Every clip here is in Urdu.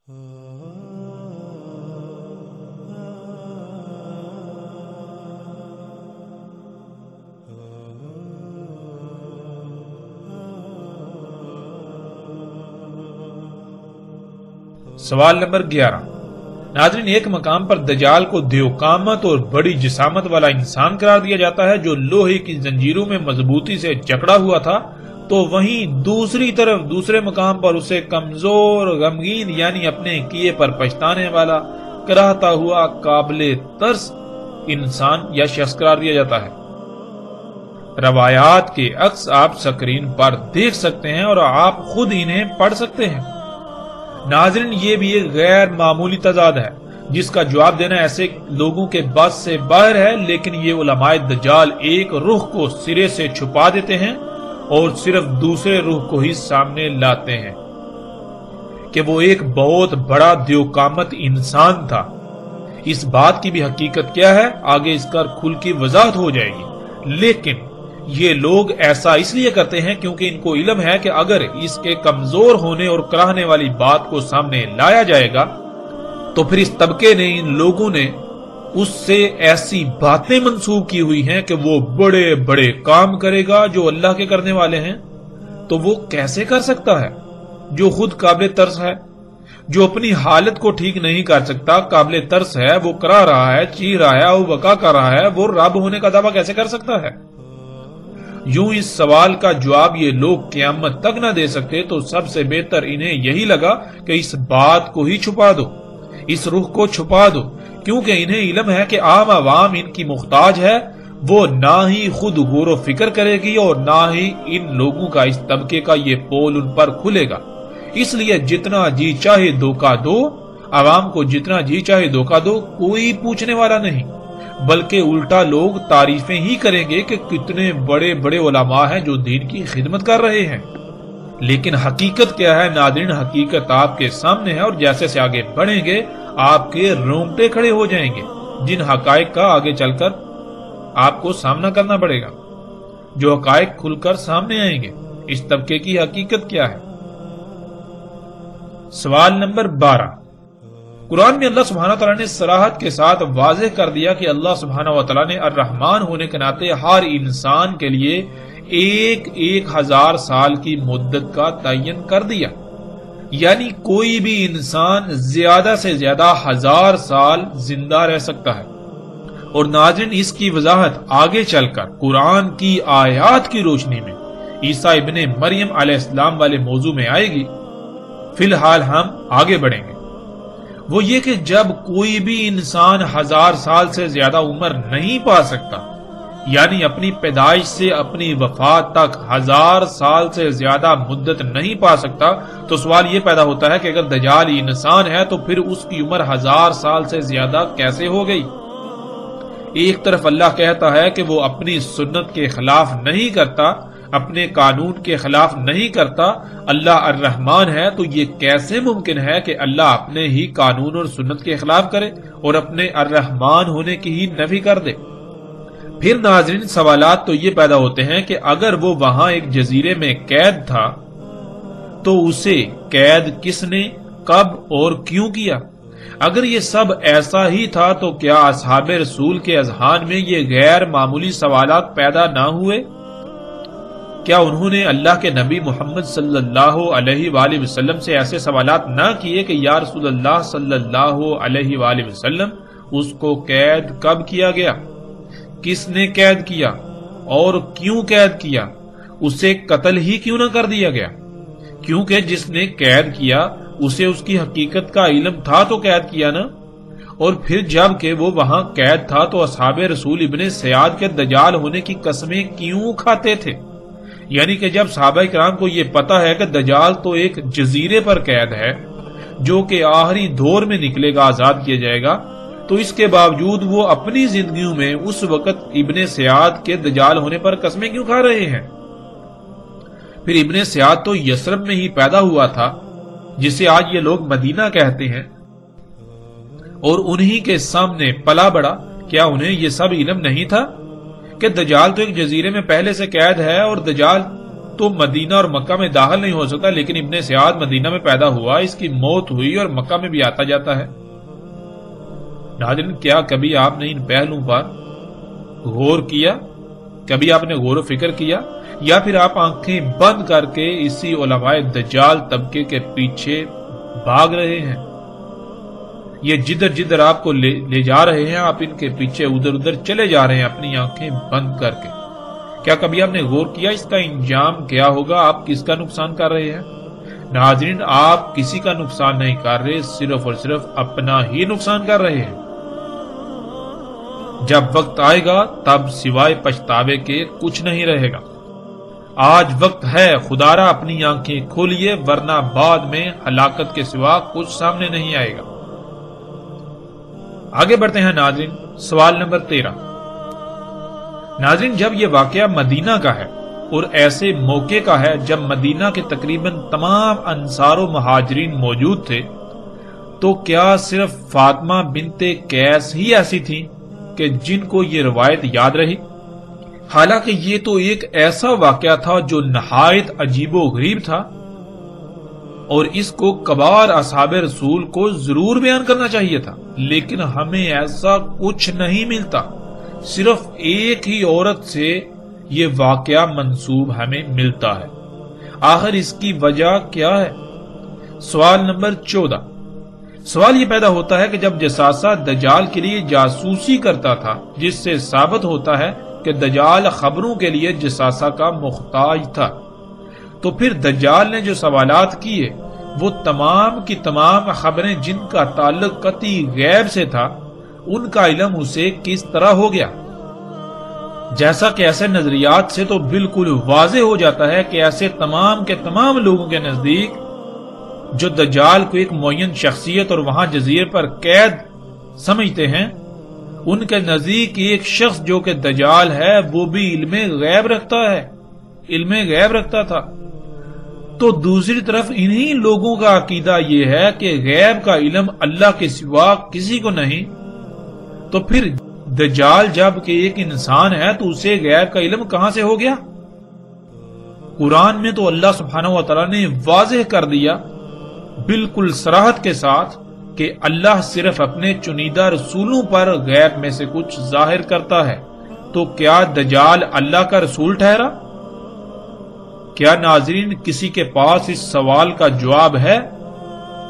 سوال نمبر 11۔ ناظرین، ایک مقام پر دجال کو دیوقامت اور بڑی جسامت والا انسان قرار دیا جاتا ہے جو لوہے کی زنجیروں میں مضبوطی سے جکڑا ہوا تھا، تو وہیں دوسری طرف دوسرے مقام پر اسے کمزور، غمگین یعنی اپنے کیے پر پچھتانے والا، کراہتا ہوا، قابل ترس انسان یا شخص قرار دیا جاتا ہے۔ روایات کے عکس آپ سکرین پر دیکھ سکتے ہیں اور آپ خود انہیں پڑھ سکتے ہیں۔ ناظرین، یہ بھی ایک غیر معمولی تضاد ہے جس کا جواب دینا ایسے لوگوں کے بس سے باہر ہے، لیکن یہ علماء دجال ایک رخ کو سرے سے چھپا دیتے ہیں اور صرف دوسرے رخ کو ہی سامنے لاتے ہیں کہ وہ ایک بہت بڑا دیوقامت انسان تھا۔ اس بات کی بھی حقیقت کیا ہے آگے اس کا کھل کی وضاحت ہو جائے گی، لیکن یہ لوگ ایسا اس لیے کرتے ہیں کیونکہ ان کو علم ہے کہ اگر اس کے کمزور ہونے اور کراہنے والی بات کو سامنے لایا جائے گا تو پھر اس طبقے نے، ان لوگوں نے اس سے ایسی باتیں منسوب کی ہوئی ہیں کہ وہ بڑے بڑے کام کرے گا جو اللہ کے کرنے والے ہیں۔ تو وہ کیسے کر سکتا ہے جو خود قابل ترس ہے؟ جو اپنی حالت کو ٹھیک نہیں کر سکتا، قابل ترس ہے، وہ کرا رہا ہے، چیخ رہا ہے، وہ بکا کر رہا ہے، وہ رب ہونے کا دعویٰ کیسے کر سکتا ہے؟ یوں اس سوال کا جواب یہ لوگ قیامت تک نہ دے سکتے تو سب سے بہتر انہیں یہی لگا کہ اس بات کو ہی چھپا دو، اس رخ کو چھپا دو، کیونکہ انہیں علم ہے کہ عام عوام ان کی محتاج ہے۔ وہ نہ ہی خود غور و فکر کرے گی اور نہ ہی ان لوگوں کا، اس طبقے کا یہ پول ان پر کھلے گا۔ اس لیے جتنا جی چاہے دھوکہ دو، عوام کو جتنا جی چاہے دھوکہ دو، کوئی پوچھنے والا نہیں، بلکہ الٹا لوگ تعریفیں ہی کریں گے کہ کتنے بڑے بڑے علماء ہیں جو دین کی خدمت کر رہے ہیں۔ لیکن حقیقت کیا ہے ناظرین؟ حقیقت آپ کے سامنے ہے، اور جیسے سے آگے بڑھیں گے آپ کے رونگٹے کھڑے ہو جائیں گے، جن حقائق کا آگے چل کر آپ کو سامنا کرنا پڑے گا، جو حقائق کھل کر سامنے آئیں گے۔ اس طبقے کی حقیقت کیا ہے؟ سوال نمبر 12۔ قرآن میں اللہ سبحانہ وتعالی نے صراحت کے ساتھ واضح کر دیا کہ اللہ سبحانہ وتعالی نے الرحمن ہونے کے ناطے ہر انسان کے لیے 1000 سال کی مدت کا تعین کر دیا، یعنی کوئی بھی انسان زیادہ سے زیادہ 1000 سال زندہ رہ سکتا ہے۔ اور ناظرین، اس کی وضاحت آگے چل کر قرآن کی آیات کی روشنی میں عیسیٰ ابن مریم علیہ السلام والے موضوع میں آئے گی۔ فی الحال ہم آگے بڑھیں گے۔ وہ یہ کہ جب کوئی بھی انسان 1000 سال سے زیادہ عمر نہیں پا سکتا، یعنی اپنی پیدائش سے اپنی وفات تک 1000 سال سے زیادہ مدت نہیں پا سکتا، تو سوال یہ پیدا ہوتا ہے کہ اگر دجال انسان ہے تو پھر اس کی عمر 1000 سال سے زیادہ کیسے ہو گئی؟ ایک طرف اللہ کہتا ہے کہ وہ اپنی سنت کے خلاف نہیں کرتا، اپنے قانون کے خلاف نہیں کرتا، اللہ الرحمن ہے، تو یہ کیسے ممکن ہے کہ اللہ اپنے ہی قانون اور سنت کے خلاف کرے اور اپنے الرحمن ہونے کی ہی نفی کر دے؟ پھر ناظرین، سوالات تو یہ پیدا ہوتے ہیں کہ اگر وہ وہاں ایک جزیرے میں قید تھا تو اسے قید کس نے، کب اور کیوں کیا؟ اگر یہ سب ایسا ہی تھا تو کیا اصحاب رسول کے اذہان میں یہ غیر معمولی سوالات پیدا نہ ہوئے؟ کیا انہوں نے اللہ کے نبی محمد صلی اللہ علیہ وآلہ وسلم سے ایسے سوالات نہ کیے کہ یا رسول اللہ صلی اللہ علیہ وآلہ وسلم، اس کو قید کب کیا گیا، کس نے قید کیا اور کیوں قید کیا، اسے قتل ہی کیوں نہ کر دیا گیا؟ کیونکہ جس نے قید کیا اسے اس کی حقیقت کا علم تھا تو قید کیا نا۔ اور پھر جب کہ وہ وہاں قید تھا تو اصحاب رسول ابن سیاد کے دجال ہونے کی قسمیں کیوں کھاتے تھے؟ یعنی کہ جب صحابہ کرام کو یہ پتا ہے کہ دجال تو ایک جزیرے پر قید ہے جو کہ آخری دور میں نکلے گا، آزاد کیا جائے گا، تو اس کے باوجود وہ اپنی زندگیوں میں اس وقت ابن سیاد کے دجال ہونے پر قسمیں کیوں کھا رہے ہیں؟ پھر ابن سیاد تو یثرب میں ہی پیدا ہوا تھا، جسے آج یہ لوگ مدینہ کہتے ہیں، اور انہی کے سامنے پلا بڑا۔ کیا انہیں یہ سب علم نہیں تھا کہ دجال تو ایک جزیرے میں پہلے سے قید ہے اور دجال تو مدینہ اور مکہ میں داخل نہیں ہو سکتا، لیکن ابن سیاد مدینہ میں پیدا ہوا، اس کی موت ہوئی اور مکہ میں بھی آتا جاتا ہے۔ ناظرین، کیا کبھی آپ نے ان پہلوؤں پر غور کیا؟ کبھی آپ نے غور و فکر کیا، یا پھر آپ آنکھیں بند کر کے اسی علماء دجال طبقے کے پیچھے بھاگ رہے ہیں؟ یہ جدھر جدھر آپ کو لے جا رہے ہیں، آپ ان کے پیچھے ادھر ادھر چلے جا رہے ہیں اپنی آنکھیں بند کر کے۔ کیا کبھی آپ نے غور کیا اس کا انجام کیا ہوگا؟ آپ کس کا نقصان کر رہے ہیں؟ ناظرین، آپ کسی کا نقصان نہیں کر رہے، صرف اور صرف اپنا ہی نقصان کر رہے ہیں۔ جب وقت آئے گا تب سوائے پچھتاوے کے کچھ نہیں رہے گا۔ آج وقت ہے، خدا را اپنی آنکھیں کھولیے، ورنہ بعد میں ہلاکت کے سوا کچھ سامنے نہیں آئے گا۔ آگے بڑھتے ہیں ناظرین، سوال نمبر 13۔ ناظرین، جب یہ واقعہ مدینہ کا ہے اور ایسے موقع کا ہے جب مدینہ کے تقریباً تمام انصار و مہاجرین موجود تھے، تو کیا صرف فاطمہ بنت قیس ہی ایسی تھیں کہ جن کو یہ روایت یاد رہی؟ حالانکہ یہ تو ایک ایسا واقعہ تھا جو نہایت عجیب و غریب تھا، اور اس کو کبار اصحاب رسول کو ضرور بیان کرنا چاہیے تھا، لیکن ہمیں ایسا کچھ نہیں ملتا۔ صرف ایک ہی عورت سے یہ واقعہ منسوب ہمیں ملتا ہے۔ آخر اس کی وجہ کیا ہے؟ سوال نمبر 14۔ سوال یہ پیدا ہوتا ہے کہ جب جساسہ دجال کے لیے جاسوسی کرتا تھا، جس سے ثابت ہوتا ہے کہ دجال خبروں کے لیے جساسہ کا محتاج تھا، تو پھر دجال نے جو سوالات کیے وہ تمام کی تمام خبریں جن کا تعلق قطعی غیب سے تھا، ان کا علم اسے کس طرح ہو گیا؟ جیسا کہ ایسے نظریات سے تو بالکل واضح ہو جاتا ہے کہ ایسے تمام کے تمام لوگوں کے نزدیک جو دجال کو ایک معین شخصیت اور وہاں جزیرے پر قید سمجھتے ہیں، ان کے نزدیک ایک شخص جو کہ دجال ہے وہ بھی علم غیب رکھتا ہے، علم غیب رکھتا تھا۔ تو دوسری طرف انہی لوگوں کا عقیدہ یہ ہے کہ غیب کا علم اللہ کے سوا کسی کو نہیں، تو پھر دجال جب کہ ایک انسان ہے تو اسے غیب کا علم کہاں سے ہو گیا؟ قرآن میں تو اللہ سبحانہ و تعالیٰ نے واضح کر دیا بالکل صراحت کے ساتھ کہ اللہ صرف اپنے چنیدہ رسولوں پر غیب میں سے کچھ ظاہر کرتا ہے۔ تو کیا دجال اللہ کا رسول ٹھہرا؟ کیا ناظرین کسی کے پاس اس سوال کا جواب ہے؟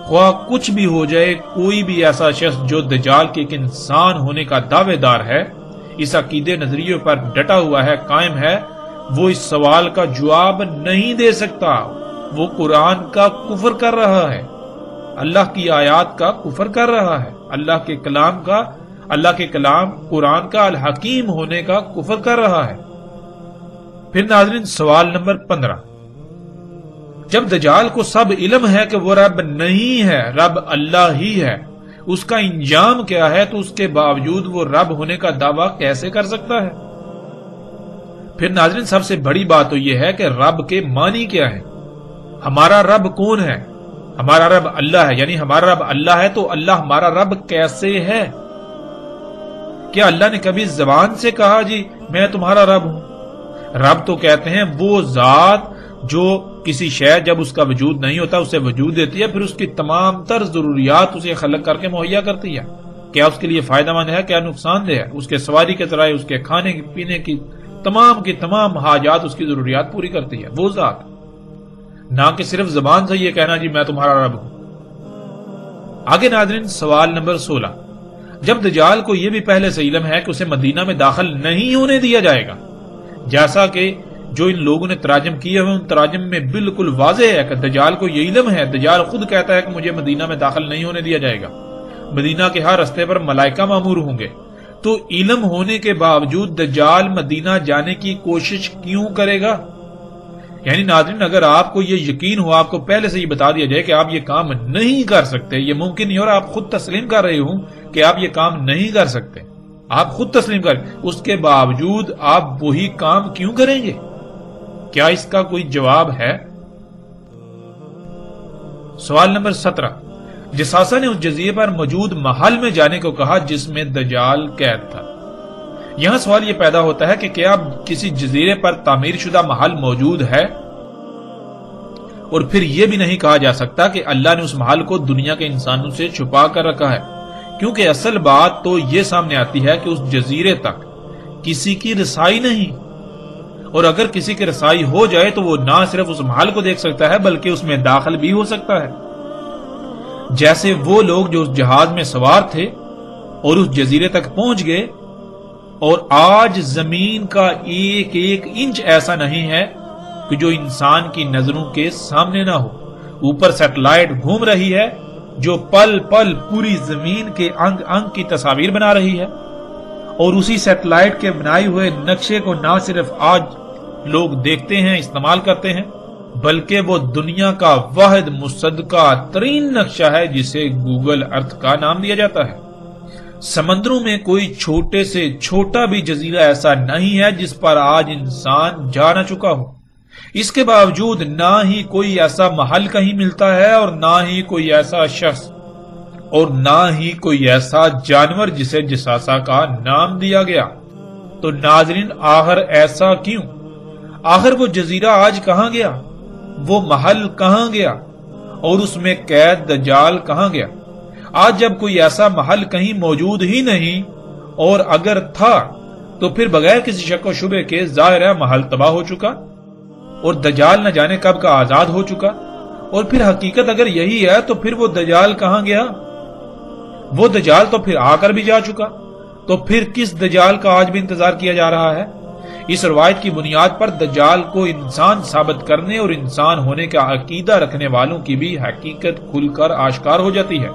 خواہ کچھ بھی ہو جائے، کوئی بھی ایسا شخص جو دجال کے ایک انسان ہونے کا دعوے دار ہے، اس عقیدے نظریے پر ڈٹا ہوا ہے، قائم ہے، وہ اس سوال کا جواب نہیں دے سکتا۔ وہ قرآن کا کفر کر رہا ہے، اللہ کی آیات کا کفر کر رہا ہے، اللہ کے کلام قرآن کا الحکیم ہونے کا کفر کر رہا ہے۔ پھر ناظرین سوال نمبر 15۔ جب دجال کو سب علم ہے کہ وہ رب نہیں ہے، رب اللہ ہی ہے، اس کا انجام کیا ہے، تو اس کے باوجود وہ رب ہونے کا دعویٰ کیسے کر سکتا ہے؟ پھر ناظرین سب سے بڑی بات تو یہ ہے کہ رب کے معنی کیا ہے؟ ہمارا رب کون ہے؟ ہمارا رب اللہ ہے، یعنی ہمارا رب اللہ ہے، تو اللہ ہمارا رب کیسے ہے؟ کیا اللہ نے کبھی زبان سے کہا جی میں تمہارا رب ہوں؟ رب تو کہتے ہیں وہ ذات جو کسی شے جب اس کا وجود نہیں ہوتا اسے وجود دیتی ہے، پھر اس کی تمام تر ضروریات اسے خلق کر کے مہیا کرتی ہے۔ کیا اس کے لیے فائدہ مند ہے، کیا نقصان دہ ہے؟ اس کے سواری کے ذرائع، اس کے کھانے پینے کی تمام حاجات، اس کی ضروریات پوری کرتی ہے وہ ذات، نہ کہ صرف زبان سے یہ کہنا جی میں تمہارا رب ہوں۔ آگے ناظرین سوال نمبر 16۔ جب دجال کو یہ بھی پہلے سے علم ہے کہ اسے مدینہ میں داخل نہیں ہونے دیا جائے گا، جیسا کہ جو ان لوگوں نے تراجم کیے ہوئے ان تراجم میں بالکل واضح ہے کہ دجال کو یہ علم ہے، دجال خود کہتا ہے کہ مجھے مدینہ میں داخل نہیں ہونے دیا جائے گا، مدینہ کے ہر رستے پر ملائکہ مامور ہوں گے، تو علم ہونے کے باوجود دجال مدینہ جانے کی کوشش کیوں کرے گا؟ یعنی ناظرین اگر آپ کو یہ یقین ہو، آپ کو پہلے سے یہ بتا دیا جائے کہ آپ یہ کام نہیں کر سکتے، یہ ممکن نہیں، اور آپ خود تسلیم کر رہے ہوں کہ آپ یہ کام نہیں کر سکتے، آپ خود تسلیم کر، اس کے باوجود آپ وہی کام کیوں کریں گے؟ کیا اس کا کوئی جواب ہے؟ سوال نمبر 17۔ جساسہ نے اس جزیرے پر موجود محل میں جانے کو کہا جس میں دجال قید تھا۔ یہاں سوال یہ پیدا ہوتا ہے کہ کیا کسی جزیرے پر تعمیر شدہ محل موجود ہے؟ اور پھر یہ بھی نہیں کہا جا سکتا کہ اللہ نے اس محل کو دنیا کے انسانوں سے چھپا کر رکھا ہے، کیونکہ اصل بات تو یہ سامنے آتی ہے کہ اس جزیرے تک کسی کی رسائی نہیں، اور اگر کسی کی رسائی ہو جائے تو وہ نہ صرف اس محل کو دیکھ سکتا ہے بلکہ اس میں داخل بھی ہو سکتا ہے، جیسے وہ لوگ جو اس جہاز میں سوار تھے اور اس جزیرے تک پہنچ گئے، اور آج زمین کا ایک ایک انچ ایسا نہیں ہے کہ جو انسان کی نظروں کے سامنے نہ ہو۔ اوپر سیٹلائٹ گھوم رہی ہے جو پل پل پوری زمین کے انگ انگ کی تصاویر بنا رہی ہے، اور اسی سیٹلائٹ کے بنائے ہوئے نقشے کو نہ صرف آج لوگ دیکھتے ہیں، استعمال کرتے ہیں، بلکہ وہ دنیا کا واحد مصدقہ ترین نقشہ ہے جسے گوگل ارتھ کا نام دیا جاتا ہے۔ سمندروں میں کوئی چھوٹے سے چھوٹا بھی جزیرہ ایسا نہیں ہے جس پر آج انسان جا نہ چکا ہو۔ اس کے باوجود نہ ہی کوئی ایسا محل کہیں ملتا ہے، اور نہ ہی کوئی ایسا شخص، اور نہ ہی کوئی ایسا جانور جسے جساسا کا نام دیا گیا۔ تو ناظرین، آخر ایسا کیوں؟ آخر وہ جزیرہ آج کہاں گیا؟ وہ محل کہاں گیا؟ اور اس میں قید دجال کہاں گیا؟ آج جب کوئی ایسا محل کہیں موجود ہی نہیں، اور اگر تھا تو پھر بغیر کسی شک و شبے کے ظاہر ہے محل تباہ ہو چکا، اور دجال نہ جانے کب کا آزاد ہو چکا۔ اور پھر حقیقت اگر یہی ہے تو پھر وہ دجال کہاں گیا؟ وہ دجال تو پھر آ کر بھی جا چکا، تو پھر کس دجال کا آج بھی انتظار کیا جا رہا ہے؟ اس روایت کی بنیاد پر دجال کو انسان ثابت کرنے اور انسان ہونے کا عقیدہ رکھنے والوں کی بھی حقیقت کھل کر آشکار ہو جاتی ہے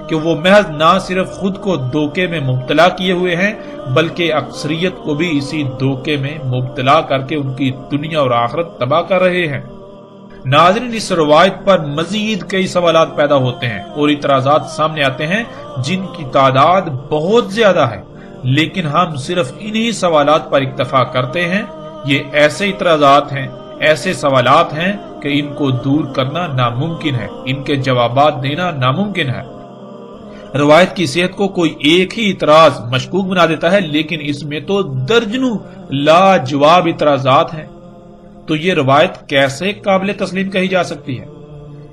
کہ وہ محض نہ صرف خود کو دھوکے میں مبتلا کیے ہوئے ہیں بلکہ اکثریت کو بھی اسی دھوکے میں مبتلا کر کے ان کی دنیا اور آخرت تباہ کر رہے ہیں۔ ناظرین، اس روایت پر مزید کئی سوالات پیدا ہوتے ہیں اور اعتراضات سامنے آتے ہیں جن کی تعداد بہت زیادہ ہے، لیکن ہم صرف انہی سوالات پر اکتفا کرتے ہیں۔ یہ ایسے اعتراضات ہیں، ایسے سوالات ہیں کہ ان کو دور کرنا ناممکن ہے، ان کے جوابات دینا ناممکن ہے۔ روایت کی صحت کو کوئی ایک ہی اعتراض مشکوک بنا دیتا ہے، لیکن اس میں تو درجنوں لاجواب اعتراضات ہیں۔ تو یہ روایت کیسے قابل تسلیم کہی جا سکتی ہے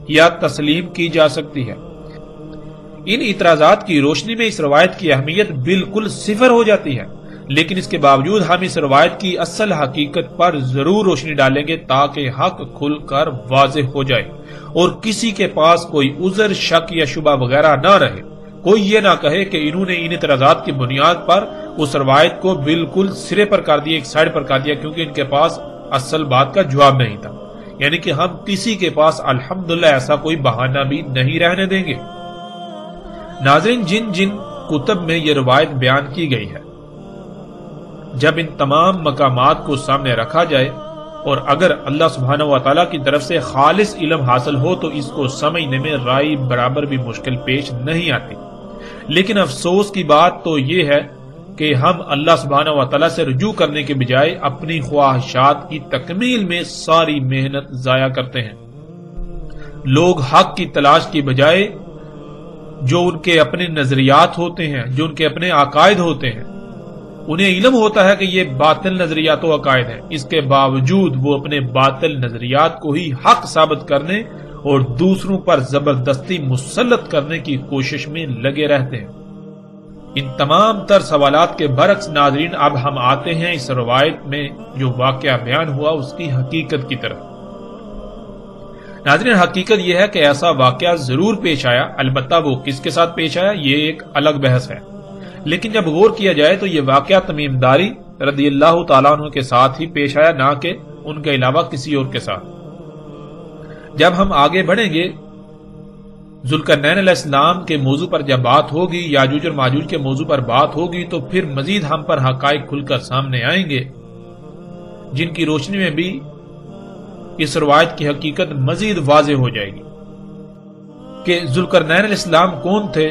یا تسلیم کی جا سکتی ہے؟ ان اعتراضات کی روشنی میں اس روایت کی اہمیت بالکل صفر ہو جاتی ہے، لیکن اس کے باوجود ہم اس روایت کی اصل حقیقت پر ضرور روشنی ڈالیں گے تاکہ حق کھل کر واضح ہو جائے اور کسی کے پاس کوئی عذر، شک یا شبہ وغیرہ نہ رہے۔ کوئی یہ نہ کہے کہ انہوں نے ان اعتراضات کی بنیاد پر اس روایت کو بالکل سرے پر کر دیا، ایک سائڈ پر کر دیا، کیونکہ ان کے پاس اصل بات کا جواب نہیں تھا۔ یعنی کہ ہم کسی کے پاس الحمدللہ ایسا کوئی بہانہ بھی نہیں رہنے دیں گے۔ ناظرین، جن جن کتب میں یہ روایت بیان کی گئی ہے، جب ان تمام مقامات کو سامنے رکھا جائے اور اگر اللہ سبحانہ و تعالیٰ کی طرف سے خالص علم حاصل ہو تو اس کو سمجھنے میں رائی برابر بھی مشکل پیش نہیں آتی۔ لیکن افسوس کی بات تو یہ ہے کہ ہم اللہ سبحانہ و تعالیٰ سے رجوع کرنے کے بجائے اپنی خواہشات کی تکمیل میں ساری محنت ضائع کرتے ہیں۔ لوگ حق کی تلاش کی بجائے جو ان کے اپنے نظریات ہوتے ہیں، جو ان کے اپنے عقائد ہوتے ہیں، انہیں علم ہوتا ہے کہ یہ باطل نظریات و عقائد ہیں، اس کے باوجود وہ اپنے باطل نظریات کو ہی حق ثابت کرنے اور دوسروں پر زبردستی مسلط کرنے کی کوشش میں لگے رہتے ہیں۔ ان تمام تر سوالات کے برعکس ناظرین، اب ہم آتے ہیں اس روایت میں جو واقعہ بیان ہوا اس کی حقیقت کی طرف۔ ناظرین، حقیقت یہ ہے کہ ایسا واقعہ ضرور پیش آیا، البتہ وہ کس کے ساتھ پیش آیا یہ ایک الگ بحث ہے، لیکن جب غور کیا جائے تو یہ واقعہ تمیم داری رضی اللہ تعالیٰ عنہ کے ساتھ ہی پیش آیا، نہ کہ ان کے علاوہ کسی اور کے ساتھ۔ جب ہم آگے بڑھیں گے ذوالقرنین علیہ السلام کے موضوع پر جب بات ہوگی، یاجوج اور ماجوج کے موضوع پر بات ہوگی، تو پھر مزید ہم پر حقائق کھل کر سامنے آئیں گے جن کی روشنی میں بھی اس روایت کی حقیقت مزید واضح ہو جائے گی کہ ذوالقرنین علیہ السلام کون تھے۔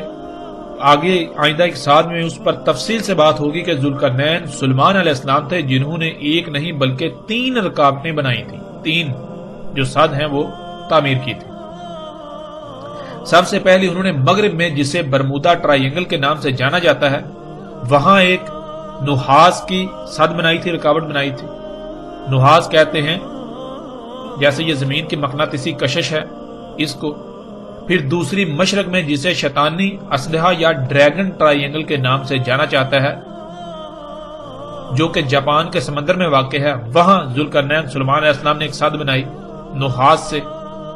آگے آئندہ ایک ساتھ میں اس پر تفصیل سے بات ہوگی کہ ذوالقرنین سلیمان علیہ السلام تھے جنہوں نے ایک نہیں بلکہ 3 رکاوٹیں بنائی تھیں، 3 جو سد ہیں وہ تعمیر کی تھی۔ سب سے پہلے انہوں نے مغرب میں جسے برمودا ٹرائی اینگل کے نام سے جانا جاتا ہے وہاں ایک نحاس کی سد بنائی تھی، رکاوٹ بنائی تھی۔ نحاس کہتے ہیں جیسے یہ زمین کی مقناطیسی کشش ہے اس کو، پھر دوسری مشرق میں جسے شیطانی اسلحہ یا ڈریگن ٹرائی اینگل کے نام سے جانا جاتا ہے، جو کہ جاپان کے سمندر میں واقع ہے، وہاں ذوالقرنین سلیمان علیہ السلام نے ایک سد بنائی نحاس سے،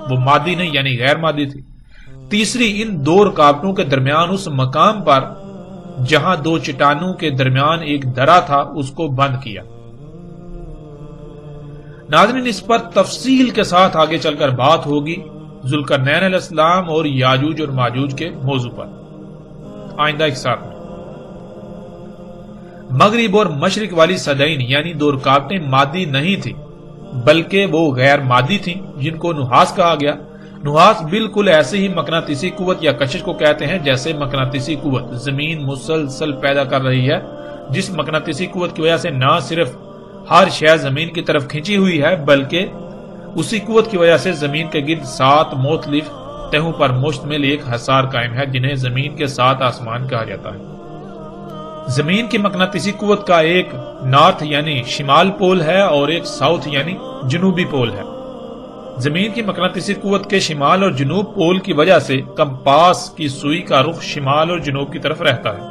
وہ مادی نہیں یعنی غیر مادی تھی۔ تیسری، ان دو رکاوٹوں کے درمیان اس مقام پر جہاں دو چٹانوں کے درمیان ایک درا تھا اس کو بند کیا۔ ناظرین، اس پر تفصیل کے ساتھ آگے چل کر بات ہوگی ذوالقرنین علیہ السلام اور یاجوج اور ماجوج کے موضوع پر آئندہ ایک ساتھ میں۔ مغرب اور مشرق والی صدعین یعنی دو رکاوٹیں مادی نہیں تھی بلکہ وہ غیر مادی تھیں جن کو نحاس کہا گیا۔ نحاس بالکل ایسے ہی مقناطیسی قوت یا کشش کو کہتے ہیں جیسے مقناطیسی قوت زمین مسلسل پیدا کر رہی ہے، جس مقناطیسی قوت کی وجہ سے نہ صرف ہر شے زمین کی طرف کھینچی ہوئی ہے بلکہ اسی قوت کی وجہ سے زمین کے گرد 7 مختلف تہوں پر مشتمل ایک حصار قائم ہے جنہیں زمین کے 7 آسمان کہا جاتا ہے۔ زمین کی مقناطیسی قوت کا ایک نارتھ یعنی شمال پول ہے اور ایک ساؤتھ یعنی جنوبی پول ہے۔ زمین کی مقناطیسی قوت کے شمال اور جنوب پول کی وجہ سے کمپاس کی سوئی کا رخ شمال اور جنوب کی طرف رہتا ہے،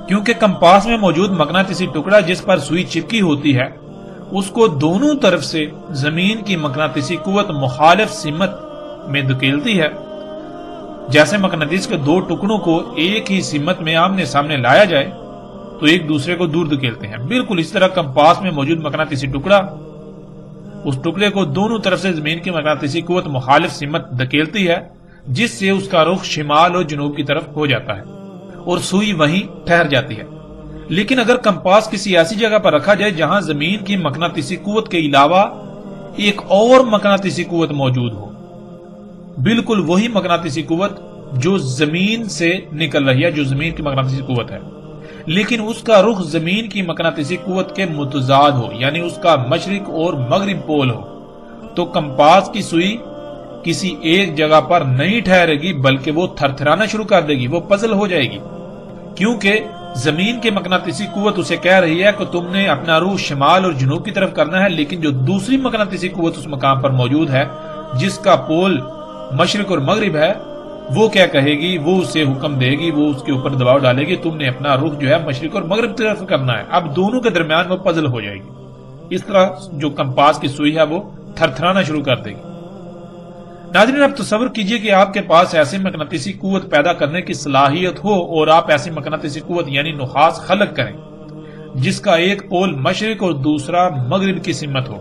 کیونکہ کمپاس میں موجود مقناطیسی ٹکڑا جس پر سوئی چپکی ہوتی ہے اس کو دونوں طرف سے زمین کی مقناطیسی قوت مخالف سمت میں دھکیلتی ہے۔ جیسے مقناطیس کے دو ٹکڑوں کو ایک ہی سمت میں آمنے سامنے لایا جائے تو ایک دوسرے کو دور دھکیلتے ہیں، بالکل اس طرح کمپاس میں موجود مقناطیسی ٹکڑا اس ٹکڑے کو دونوں طرف سے زمین کی مقناطیسی قوت مخالف سمت دھکیلتی ہے جس سے اس کا رخ شمال اور جنوب کی طرف ہو جاتا ہے اور سوئی وہیں ٹھہر جاتی ہے۔ لیکن اگر کمپاس کسی ایسی جگہ پر رکھا جائے جہاں زمین کی مقناطیسی قوت کے علاوہ ایک اور مقناطیسی قوت موجود ہو، بالکل وہی مقناطیسی قوت جو زمین سے نکل رہی ہے، جو زمین کی مقناطیسی قوت ہے، لیکن اس کا رخ زمین کی مقناطیسی قوت کے متضاد ہو یعنی اس کا مشرق اور مغرب پول ہو، تو کمپاس کی سوئی کسی ایک جگہ پر نہیں ٹھہرے گی بلکہ وہ تھرتھرانا شروع کر دے گی، وہ پزل ہو جائے گی، کیونکہ زمین کی مقناطیسی قوت اسے کہہ رہی ہے کہ تم نے اپنا رخ شمال اور جنوب کی طرف کرنا ہے، لیکن جو دوسری مقناطیسی قوت اس مقام پر موجود ہے جس کا پول مشرق اور مغرب ہے، وہ کیا کہے گی، وہ اسے حکم دے گی، وہ اس کے اوپر دباؤ ڈالے گی، تم نے اپنا رخ جو ہے مشرق اور مغرب کی طرف کرنا ہے۔ اب دونوں کے درمیان وہ پزل ہو جائے گی، اس طرح جو کمپاس کی سوئی ہے وہ تھرتھرانا شروع کر دے گی۔ ناظرین، اب تصور کیجئے کہ آپ کے پاس ایسی مقناطیسی قوت پیدا کرنے کی صلاحیت ہو اور آپ ایسی مقناطیسی قوت یعنی نحاس خلق کریں جس کا ایک پول مشرق اور دوسرا مغرب کی سمت ہو،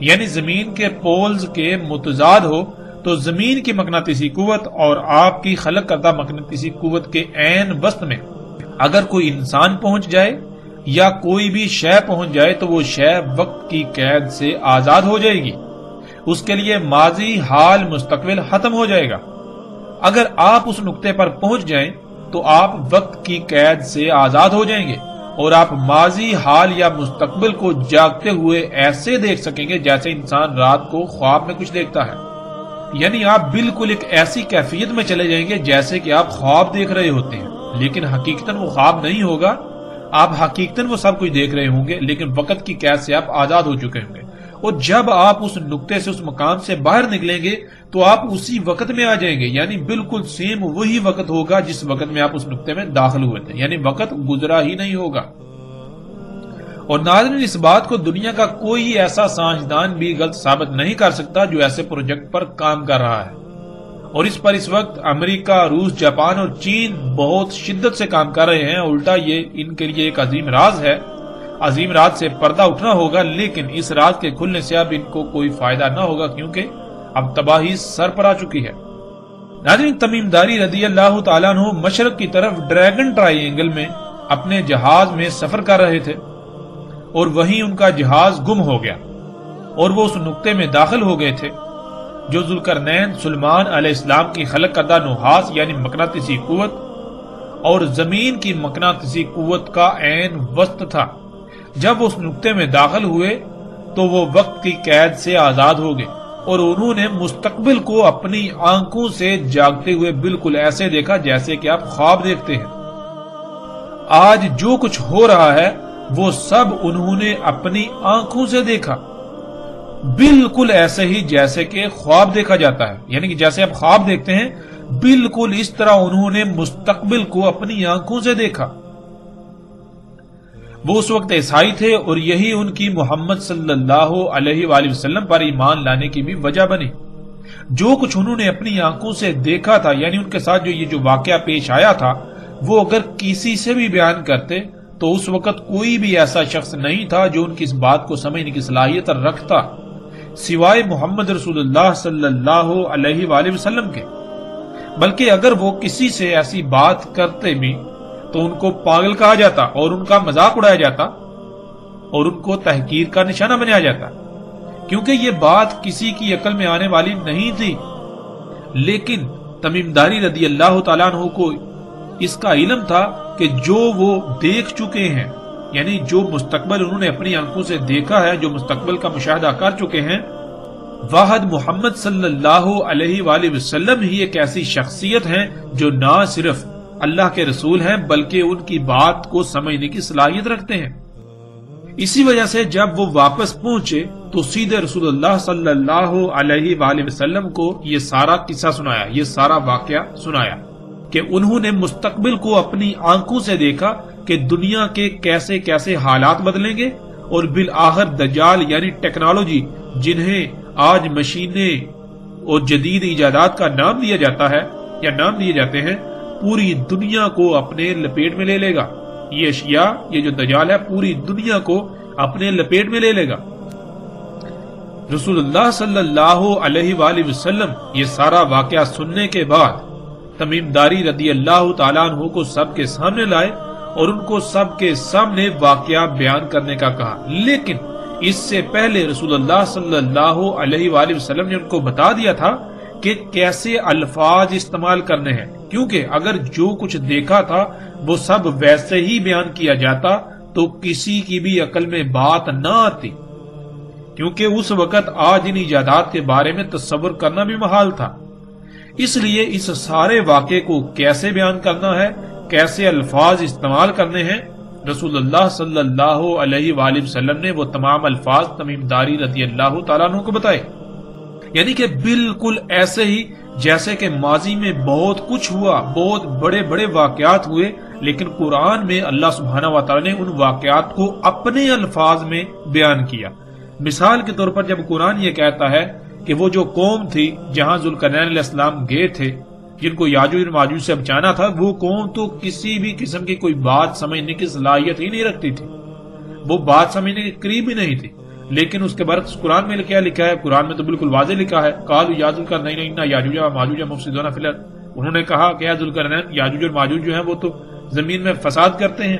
یعنی زمین کے پولز کے متضاد ہو، تو زمین کی مقناطیسی قوت اور آپ کی خلق کردہ مقناطیسی قوت کے عین وسط میں اگر کوئی انسان پہنچ جائے یا کوئی بھی شے پہنچ جائے تو وہ شے وقت کی قید سے آزاد ہو جائے گی، اس کے لیے ماضی حال مستقبل ختم ہو جائے گا۔ اگر آپ اس نقطے پر پہنچ جائیں تو آپ وقت کی قید سے آزاد ہو جائیں گے اور آپ ماضی حال یا مستقبل کو جاگتے ہوئے ایسے دیکھ سکیں گے جیسے انسان رات کو خواب میں کچھ دیکھتا ہے، یعنی آپ بالکل ایک ایسی کیفیت میں چلے جائیں گے جیسے کہ آپ خواب دیکھ رہے ہوتے ہیں، لیکن حقیقتاً وہ خواب نہیں ہوگا، آپ حقیقتاً وہ سب کچھ دیکھ رہے ہوں گے لیکن وقت کی قید سے آپ آزاد ہو چکے ہوں گے۔ اور جب آپ اس نقطے سے اس مقام سے باہر نکلیں گے تو آپ اسی وقت میں آ جائیں گے، یعنی بالکل سیم وہی وقت ہوگا جس وقت میں آپ اس نقطے میں داخل ہوئے تھے، یعنی وقت گزرا ہی نہیں ہوگا۔ اور ناظرین، اس بات کو دنیا کا کوئی ایسا سائنسدان بھی غلط ثابت نہیں کر سکتا جو ایسے پروجیکٹ پر کام کر رہا ہے، اور اس پر اس وقت امریکہ، روس، جاپان اور چین بہت شدت سے کام کر رہے ہیں۔ الٹا یہ ان کے لیے ایک عظیم راز ہے، عظیم راز سے پردہ اٹھنا ہوگا، لیکن اس راز کے کھلنے سے اب ان کو کوئی فائدہ نہ ہوگا کیونکہ اب تباہی سر پر آ چکی ہے۔ ناظرین، تمیم داری رضی اللہ تعالیٰ عنہ مشرق کی طرف ڈریگن ٹرائی اینگل میں اپنے جہاز میں سفر کر رہے تھے اور وہیں ان کا جہاز گم ہو گیا اور وہ اس نقطے میں داخل ہو گئے تھے جو ذوالقرنین سلیمان علیہ السلام کی خلق کردہ نحاس یعنی مقناطیسی قوت اور زمین کی مقناطیسی قوت کا عین وسط تھا۔ جب وہ اس نقطے میں داخل ہوئے تو وہ وقت کی قید سے آزاد ہو گئے اور انہوں نے مستقبل کو اپنی آنکھوں سے جاگتے ہوئے بالکل ایسے دیکھا جیسے کہ آپ خواب دیکھتے ہیں۔ آج جو کچھ ہو رہا ہے وہ سب انہوں نے اپنی آنکھوں سے دیکھا۔ بالکل ایسے ہی جیسے کہ خواب دیکھا جاتا ہے، یعنی کہ جیسے آپ خواب دیکھتے ہیں بالکل اس طرح انہوں نے مستقبل کو اپنی آنکھوں سے دیکھا۔ وہ اس وقت عیسائی تھے اور یہی ان کی محمد صلی اللہ علیہ وآلہ وسلم پر ایمان لانے کی بھی وجہ بنی۔ جو کچھ انہوں نے اپنی آنکھوں سے دیکھا تھا، یعنی ان کے ساتھ جو یہ واقعہ پیش آیا تھا، وہ اگر کسی سے بھی بیان کرتے تو اس وقت کوئی بھی ایسا شخص نہیں تھا جو ان کی اس بات کو سمجھنے کی صلاحیت رکھتا سوائے محمد رسول اللہ صلی اللہ علیہ وآلہ وسلم کے۔ بلکہ اگر وہ کسی سے ایسی بات کرتے بھی تو ان کو پاگل کہا جاتا اور ان کا مذاق اڑایا جاتا اور ان کو تحقیر کا نشانہ بنایا جاتا، کیونکہ یہ بات کسی کی عقل میں آنے والی نہیں تھی۔ لیکن تمیم داری رضی اللہ تعالیٰ عنہ کو اس کا علم تھا کہ جو وہ دیکھ چکے ہیں، یعنی جو مستقبل انہوں نے اپنی آنکھوں سے دیکھا ہے، جو مستقبل کا مشاہدہ کر چکے ہیں، واحد محمد صلی اللہ علیہ وآلہ وسلم ہی ایک ایسی شخصیت ہیں جو نہ صرف اللہ کے رسول ہیں بلکہ ان کی بات کو سمجھنے کی صلاحیت رکھتے ہیں۔ اسی وجہ سے جب وہ واپس پہنچے تو سیدھے رسول اللہ صلی اللہ علیہ وآلہ وسلم کو یہ سارا قصہ سنایا، یہ سارا واقعہ سنایا کہ انہوں نے مستقبل کو اپنی آنکھوں سے دیکھا کہ دنیا کے کیسے کیسے حالات بدلیں گے، اور بالآخر دجال یعنی ٹیکنالوجی، جنہیں آج مشینیں اور جدید ایجادات کا نام دیا جاتا ہے یا نام دیے جاتے ہیں، پوری دنیا کو اپنے لپیٹ میں لے لے گا۔ یہ اشیاء، یہ جو دجال ہے، پوری دنیا کو اپنے لپیٹ میں لے لے گا۔ رسول اللہ صلی اللہ علیہ وآلہ وسلم یہ سارا واقعہ سننے کے بعد تمیم داری رضی اللہ تعالیٰ عنہ کو سب کے سامنے لائے اور ان کو سب کے سامنے واقعہ بیان کرنے کا کہا۔ لیکن اس سے پہلے رسول اللہ صلی اللہ علیہ وآلہ وسلم نے ان کو بتا دیا تھا کہ کیسے الفاظ استعمال کرنے ہیں، کیونکہ اگر جو کچھ دیکھا تھا وہ سب ویسے ہی بیان کیا جاتا تو کسی کی بھی عقل میں بات نہ آتی، کیونکہ اس وقت آج ان ایجادات کے بارے میں تصور کرنا بھی محال تھا۔ اس لیے اس سارے واقعے کو کیسے بیان کرنا ہے، کیسے الفاظ استعمال کرنے ہیں، رسول اللہ صلی اللہ علیہ وآلہ وسلم نے وہ تمام الفاظ تمیم داری رضی اللہ تعالیٰ عنہ کو بتائے، یعنی کہ بالکل ایسے ہی جیسے کہ ماضی میں بہت کچھ ہوا، بہت بڑے بڑے واقعات ہوئے، لیکن قرآن میں اللہ سبحانہ و تعالیٰ نے ان واقعات کو اپنے الفاظ میں بیان کیا۔ مثال کے طور پر جب قرآن یہ کہتا ہے کہ وہ جو قوم تھی جہاں ذوالقرنین علیہ السلام گئے تھے، جن کو یاجوج اور ماجوج سے بچانا تھا، وہ قوم تو کسی بھی قسم کی کوئی بات سمجھنے کی صلاحیت ہی نہیں رکھتی تھی، وہ بات سمجھنے کے قریب ہی نہیں تھی۔ لیکن اس کے برعکس قرآن میں کیا لکھا ہے؟ قرآن میں تو بالکل واضح لکھا ہے، قالوا یا ذوالقرنین ان یاجوج و ماجوج مفسدون فی الارض، انہوں نے کہا کہ ذوالقرنین، یاجوج اور ماجوج جو ہیں وہ تو زمین میں فساد کرتے ہیں۔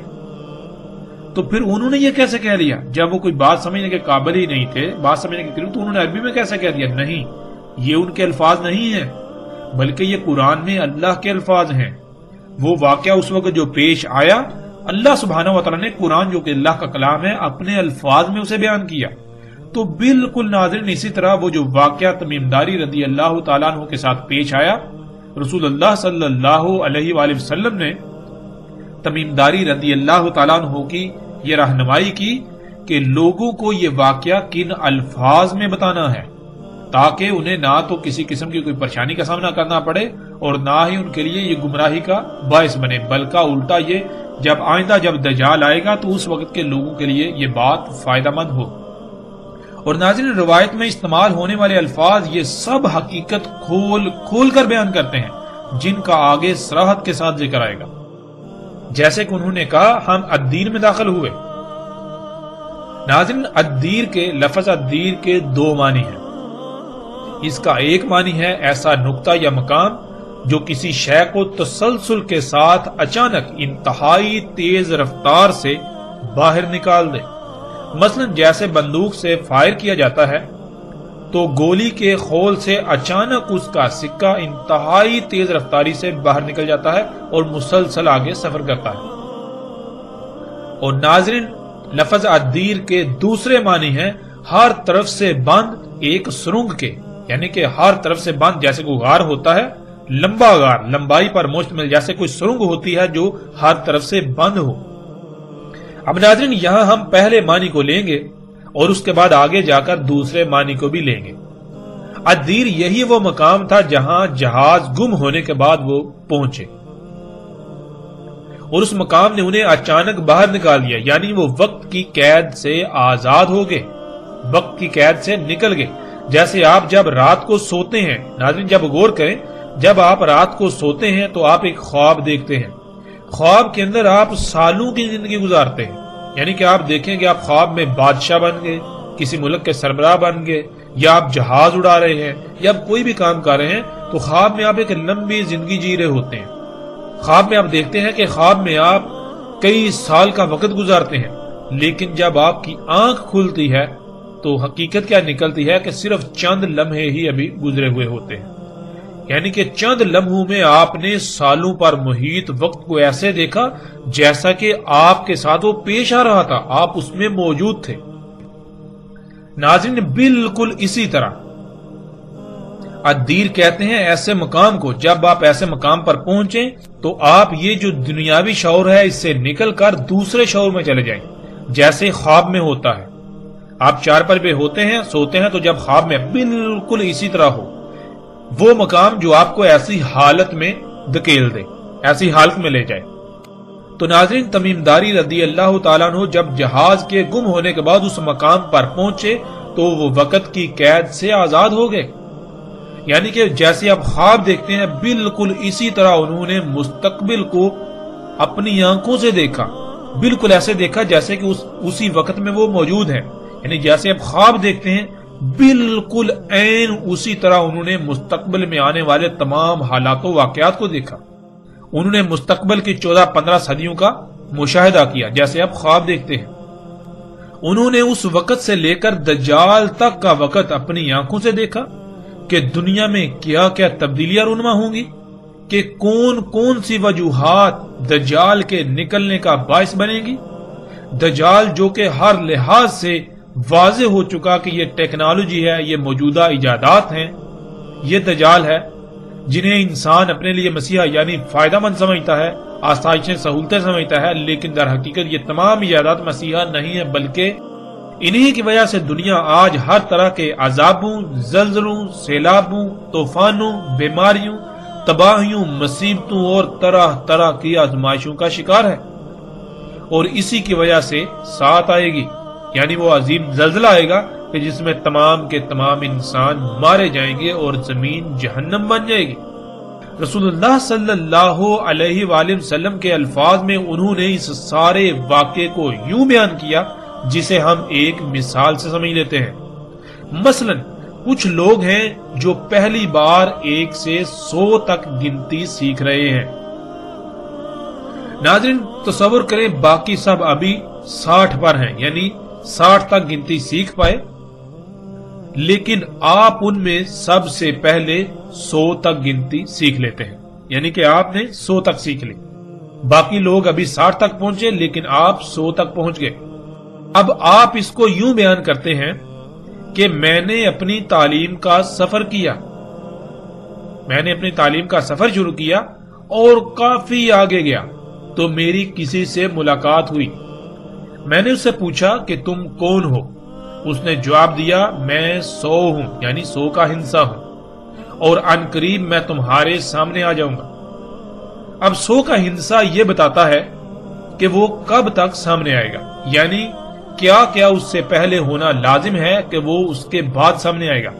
تو پھر انہوں نے یہ کیسے کہہ لیا جب وہ کوئی بات سمجھنے کے قابل ہی نہیں تھے، بات سمجھنے کے قریب، تو انہوں نے عربی میں کیسے کہہ دیا؟ نہیں، یہ ان کے الفاظ نہیں ہیں، بلکہ یہ قرآن میں اللہ کے الفاظ ہیں۔ وہ واقعہ اس وقت جو پیش آیا، اللہ سبحانہ و تعالیٰ نے قرآن جو کہ اللہ کا کلام ہے اپنے الفاظ میں اسے بیان کیا۔ تو بالکل ناظرین اسی طرح وہ جو واقعہ تمیم داری رضی اللہ تعالیٰ عنہ کے ساتھ پیش آیا، رسول اللہ صلی اللہ علیہ وآلہ وسلم نے تمیم داری رضی اللہ تعالیٰ عنہ کی یہ رہنمائی کی کہ لوگوں کو یہ واقعہ کن الفاظ میں بتانا ہے تاکہ انہیں نہ تو کسی قسم کی کوئی پریشانی کا سامنا کرنا پڑے اور نہ ہی ان کے لیے یہ گمراہی کا باعث بنے، بلکہ الٹا یہ جب آئندہ جب دجال آئے گا تو اس وقت کے لوگوں کے لیے یہ بات فائدہ مند ہو۔ اور ناظرین روایت میں استعمال ہونے والے الفاظ یہ سب حقیقت کھول کر بیان کرتے ہیں جن کا آگے صراحت کے ساتھ ذکر آئے گا۔ جیسے کہ انہوں نے کہا ہم الدین میں داخل ہوئے۔ ناظرین الدیر کے لفظ الدیر کے دو معنی ہیں۔ اس کا ایک معنی ہے ایسا نقطہ یا مقام جو کسی شے کو تسلسل کے ساتھ اچانک انتہائی تیز رفتار سے باہر نکال دے، مثلا جیسے بندوق سے فائر کیا جاتا ہے تو گولی کے خول سے اچانک اس کا سکہ انتہائی تیز رفتاری سے باہر نکل جاتا ہے اور مسلسل آگے سفر کرتا ہے۔ اور ناظرین لفظ الدیر کے دوسرے معنی ہیں ہر طرف سے بند ایک سرنگ کے، یعنی کہ ہر طرف سے بند جیسے کوئی غار ہوتا ہے، لمبا غار لمبائی پر مشتمل، جیسے کوئی سرنگ ہوتی ہے جو ہر طرف سے بند ہو۔ اب ناظرین یہاں ہم پہلے معنی کو لیں گے اور اس کے بعد آگے جا کر دوسرے معنی کو بھی لیں گے۔ الدیر یہی وہ مقام تھا جہاں جہاز گم ہونے کے بعد وہ پہنچے، اور اس مقام نے انہیں اچانک باہر نکال دیا، یعنی وہ وقت کی قید سے آزاد ہو گئے، وقت کی قید سے نکل گئے۔ جیسے آپ جب رات کو سوتے ہیں، ناظرین جب غور کریں، جب آپ رات کو سوتے ہیں تو آپ ایک خواب دیکھتے ہیں، خواب کے اندر آپ سالوں کی زندگی گزارتے ہیں، یعنی کہ آپ دیکھیں کہ آپ خواب میں بادشاہ بن گئے، کسی ملک کے سربراہ بن گئے، یا آپ جہاز اڑا رہے ہیں، یا آپ کوئی بھی کام کر رہے ہیں، تو خواب میں آپ ایک لمبی زندگی جی رہے ہوتے ہیں۔ خواب میں آپ دیکھتے ہیں کہ خواب میں آپ کئی سال کا وقت گزارتے ہیں، لیکن جب آپ کی آنکھ کھلتی ہے تو حقیقت کیا نکلتی ہے کہ صرف چند لمحے ہی ابھی گزرے ہوئے ہوتے ہیں، یعنی کہ چند لمحوں میں آپ نے سالوں پر محیط وقت کو ایسے دیکھا جیسا کہ آپ کے ساتھ وہ پیش آ رہا تھا، آپ اس میں موجود تھے۔ ناظرین بالکل اسی طرح الدیر کہتے ہیں ایسے مقام کو، جب آپ ایسے مقام پر پہنچیں تو آپ یہ جو دنیاوی شعور ہے اس سے نکل کر دوسرے شعور میں چلے جائیں، جیسے خواب میں ہوتا ہے۔ آپ چارپائی پہ ہوتے ہیں، سوتے ہیں، تو جب خواب میں بالکل اسی طرح ہو، وہ مقام جو آپ کو ایسی حالت میں دھکیل دے، ایسی حالت میں لے جائے۔ تو ناظرین تمیم داری رضی اللہ تعالیٰ عنہ جب جہاز کے گم ہونے کے بعد اس مقام پر پہنچے تو وہ وقت کی قید سے آزاد ہو گئے، یعنی کہ جیسے آپ خواب دیکھتے ہیں بالکل اسی طرح انہوں نے مستقبل کو اپنی آنکھوں سے دیکھا، بالکل ایسے دیکھا جیسے کہ اسی وقت میں وہ موجود ہیں، یعنی جیسے آپ خواب دیکھتے ہیں بالکل عین اسی طرح انہوں نے مستقبل میں آنے والے تمام حالات و واقعات کو دیکھا۔ انہوں نے مستقبل کی 14-15 صدیوں کا مشاہدہ کیا جیسے آپ خواب دیکھتے ہیں۔ انہوں نے اس وقت سے لے کر دجال تک کا وقت اپنی آنکھوں سے دیکھا کہ دنیا میں کیا کیا تبدیلیاں رونما ہوں گی، کہ کون کون سی وجوہات دجال کے نکلنے کا باعث بنے گی۔ دجال جو کہ ہر لحاظ سے واضح ہو چکا کہ یہ ٹیکنالوجی ہے، یہ موجودہ ایجادات ہیں، یہ دجال ہے جنہیں انسان اپنے لیے مسیحا یعنی فائدہ مند سمجھتا ہے، آسائشیں سہولتیں سمجھتا ہے، لیکن در حقیقت یہ تمام ایجادات مسیحا نہیں ہے، بلکہ انہی کی وجہ سے دنیا آج ہر طرح کے عذابوں، زلزلوں، سیلابوں، طوفانوں، بیماریوں، تباہیوں، مصیبتوں اور طرح طرح کی آزمائشوں کا شکار ہے، اور اسی کی وجہ سے ساتھ آئے گی، یعنی وہ عظیم زلزلہ آئے گا کہ جس میں تمام کے تمام انسان مارے جائیں گے اور زمین جہنم بن جائے گی۔ رسول اللہ صلی اللہ علیہ وآلہ وسلم کے الفاظ میں انہوں نے اس سارے واقعے کو یوں بیان کیا جسے ہم ایک مثال سے سمجھ لیتے ہیں۔ مثلا کچھ لوگ ہیں جو پہلی بار 1 سے 100 تک گنتی سیکھ رہے ہیں۔ ناظرین تصور کریں باقی سب ابھی 60 پر ہیں، یعنی 60 تک گنتی سیکھ پائے، لیکن آپ ان میں سب سے پہلے 100 تک گنتی سیکھ لیتے ہیں، یعنی کہ آپ نے 100 تک سیکھ لی۔ باقی لوگ ابھی 60 تک پہنچے لیکن آپ 100 تک پہنچ گئے۔ اب آپ اس کو یوں بیان کرتے ہیں کہ میں نے اپنی تعلیم کا سفر کیا، میں نے اپنی تعلیم کا سفر شروع کیا اور کافی آگے گیا تو میری کسی سے ملاقات ہوئی۔ میں نے اس سے پوچھا کہ تم کون ہو؟ اس نے جواب دیا میں 100 ہوں، یعنی 100 کا ہندسہ ہوں، اور ان قریب میں تمہارے سامنے آ جاؤں گا۔ اب 100 کا ہندسہ یہ بتاتا ہے کہ وہ کب تک سامنے آئے گا، یعنی کیا کیا اس سے پہلے ہونا لازم ہے کہ وہ اس کے بعد سامنے آئے گا۔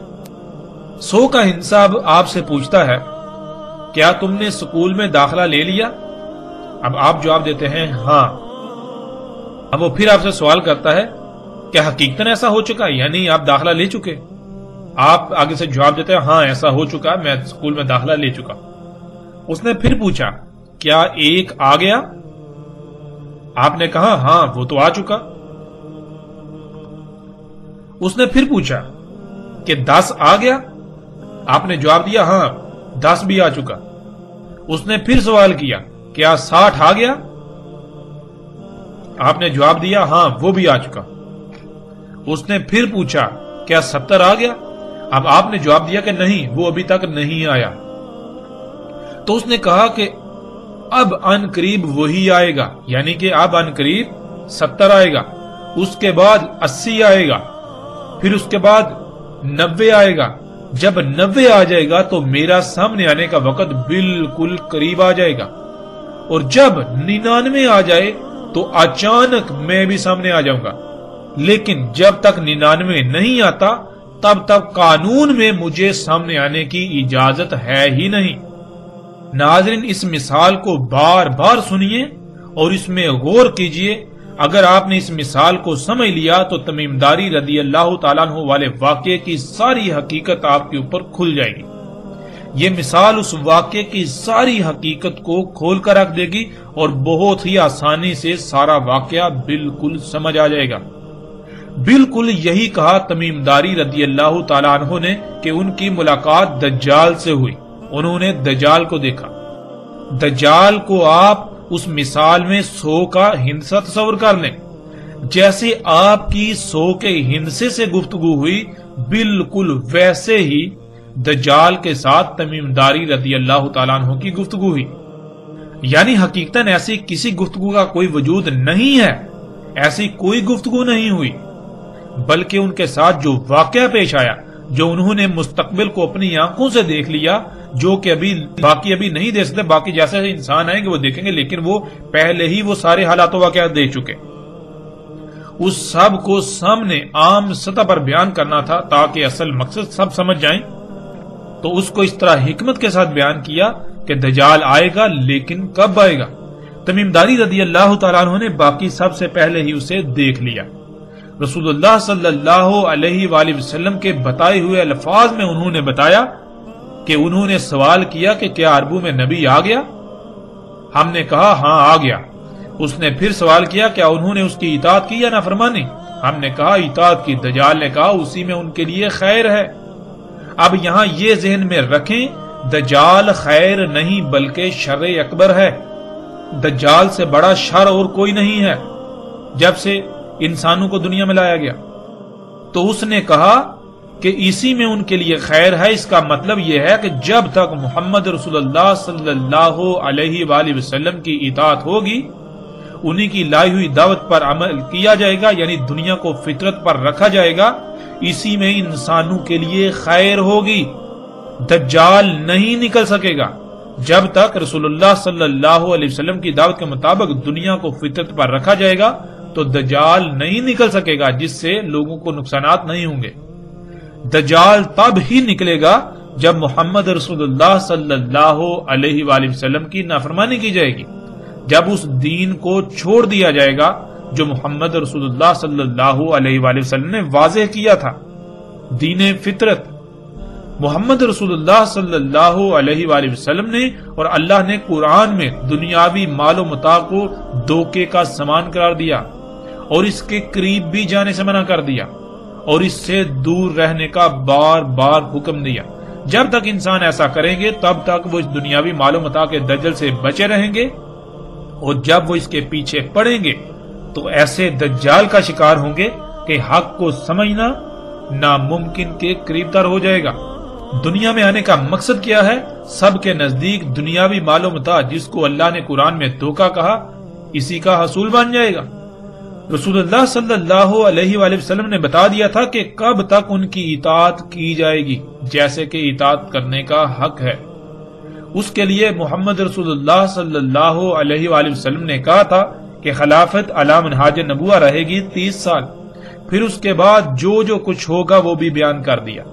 100 کا ہندسہ اب آپ سے پوچھتا ہے کیا تم نے سکول میں داخلہ لے لیا؟ اب آپ جواب دیتے ہیں ہاں۔ اب وہ پھر آپ سے سوال کرتا ہے کیا حقیقتاً ایسا ہو چکا، یعنی آپ داخلہ لے چکے؟ آپ آگے سے جواب دیتے ہیں ہاں ایسا ہو چکا، میں سکول میں داخلہ لے چکا۔ اس نے پھر پوچھا کیا 1 آ گیا؟ آپ نے کہا ہاں وہ تو آ چکا۔ اس نے پھر پوچھا کہ 10 آ گیا؟ آپ نے جواب دیا ہاں 10 بھی آ چکا۔ اس نے پھر سوال کیا کیا 60 آ گیا؟ آپ نے جواب دیا ہاں وہ بھی آ چکا۔ اس نے پھر پوچھا کیا 70 آ گیا؟ اب آپ نے جواب دیا کہ نہیں وہ ابھی تک نہیں آیا۔ تو اس نے کہا کہ اب ان قریب وہی آئے گا، یعنی کہ اب ان قریب 70 آئے گا۔ اس کے بعد 80 آئے گا، پھر اس کے بعد 90 آئے گا۔ جب 90 آ جائے گا تو میرا سامنے آنے کا وقت بالکل قریب آ جائے گا، اور جب 99 آ جائے تو اچانک میں بھی سامنے آ جاؤں گا۔ لیکن جب تک 99 نہیں آتا تب تک قانون میں مجھے سامنے آنے کی اجازت ہے ہی نہیں۔ ناظرین، اس مثال کو بار بار سنیے اور اس میں غور کیجئے۔ اگر آپ نے اس مثال کو سمجھ لیا تو تمیم داری رضی اللہ تعالیٰ عنہ والے واقعے کی ساری حقیقت آپ کے اوپر کھل جائے گی۔ یہ مثال اس واقعے کی ساری حقیقت کو کھول کر رکھ دے گی اور بہت ہی آسانی سے سارا واقعہ بالکل سمجھ آ جائے گا۔ بالکل یہی کہا تمیم داری رضی اللہ تعالیٰ عنہ نے کہ ان کی ملاقات دجال سے ہوئی، انہوں نے دجال کو دیکھا۔ دجال کو آپ اس مثال میں 100 کا ہندسہ تصور کر لیں، جیسے آپ کی 100 کے ہندسے سے گفتگو ہوئی، بالکل ویسے ہی دجال کے ساتھ تمیم داری رضی اللہ تعالیٰ عنہ کی گفتگو ہوئی۔ یعنی حقیقتاً ایسی کسی گفتگو کا کوئی وجود نہیں ہے، ایسی کوئی گفتگو نہیں ہوئی، بلکہ ان کے ساتھ جو واقعہ پیش آیا، جو انہوں نے مستقبل کو اپنی آنکھوں سے دیکھ لیا، جو کہ باقی ابھی نہیں دیکھ سکتے، باقی جیسے انسان آئیں گے وہ دیکھیں گے، لیکن وہ پہلے ہی وہ سارے حالات و واقعات دیکھ چکے۔ اس سب کو سامنے عام سطح پر بیان کرنا تھا تاکہ اصل مقصد سب سمجھ جائیں، تو اس کو اس طرح حکمت کے ساتھ بیان کیا کہ دجال آئے گا، لیکن کب آئے گا؟ تمیم داری رضی اللہ تعالیٰ عنہ نے باقی سب سے پہلے ہی اسے دیکھ لیا۔ رسول اللہ صلی اللہ علیہ وآلہ وسلم کے بتائے ہوئے الفاظ میں انہوں نے بتایا کہ انہوں نے سوال کیا کہ کیا عربوں میں نبی آ گیا؟ ہم نے کہا ہاں آ گیا۔ اس نے پھر سوال کیا کیا انہوں نے اس کی اطاعت کی یا نافرمانی؟ ہم نے کہا اطاعت کی۔ دجال نے کہا اسی میں ان کے لیے خیر ہے۔ اب یہاں یہ ذہن میں رکھیں، دجال خیر نہیں بلکہ شر اکبر ہے۔ دجال سے بڑا شر اور کوئی نہیں ہے جب سے انسانوں کو دنیا میں لایا گیا۔ تو اس نے کہا کہ اسی میں ان کے لیے خیر ہے، اس کا مطلب یہ ہے کہ جب تک محمد رسول اللہ صلی اللہ علیہ وآلہ وسلم کی اطاعت ہوگی، انہی کی لائی ہوئی دعوت پر عمل کیا جائے گا، یعنی دنیا کو فطرت پر رکھا جائے گا، اسی میں انسانوں کے لیے خیر ہوگی۔ دجال نہیں نکل سکے گا جب تک رسول اللہ صلی اللہ علیہ وسلم کی دعوت کے مطابق دنیا کو فطرت پر رکھا جائے گا تو دجال نہیں نکل سکے گا، جس سے لوگوں کو نقصانات نہیں ہوں گے۔ دجال تب ہی نکلے گا جب محمد رسول اللہ صلی اللہ علیہ وآلہ وسلم کی نافرمانی کی جائے گی، جب اس دین کو چھوڑ دیا جائے گا جو محمد رسول اللہ صلی اللہ علیہ وآلہ وسلم نے واضح کیا تھا، دین فطرت۔ محمد رسول اللہ صلی اللہ علیہ وآلہ وسلم نے اور اللہ نے قرآن میں دنیاوی مال و متاع کو دھوکے کا سامان قرار دیا اور اس کے قریب بھی جانے سے منع کر دیا اور اس سے دور رہنے کا بار بار حکم دیا۔ جب تک انسان ایسا کریں گے تب تک وہ اس دنیاوی مال و متاع کے دجل سے بچے رہیں گے، اور جب وہ اس کے پیچھے پڑیں گے تو ایسے دجال کا شکار ہوں گے کہ حق کو سمجھنا ناممکن کے قریب تر ہو جائے گا۔ دنیا میں آنے کا مقصد کیا ہے؟ سب کے نزدیک دنیاوی مال و متاع، جس کو اللہ نے قرآن میں دھوکہ کہا، اسی کا حصول بن جائے گا۔ رسول اللہ صلی اللہ علیہ وآلہ وسلم نے بتا دیا تھا کہ کب تک ان کی اطاعت کی جائے گی، جیسے کہ اطاعت کرنے کا حق ہے۔ اس کے لیے محمد رسول اللہ صلی اللہ علیہ وآلہ وسلم نے کہا تھا کہ خلافت علی منہاج نبوہ رہے گی 30 سال، پھر اس کے بعد جو کچھ ہوگا وہ بھی بیان کر دیا۔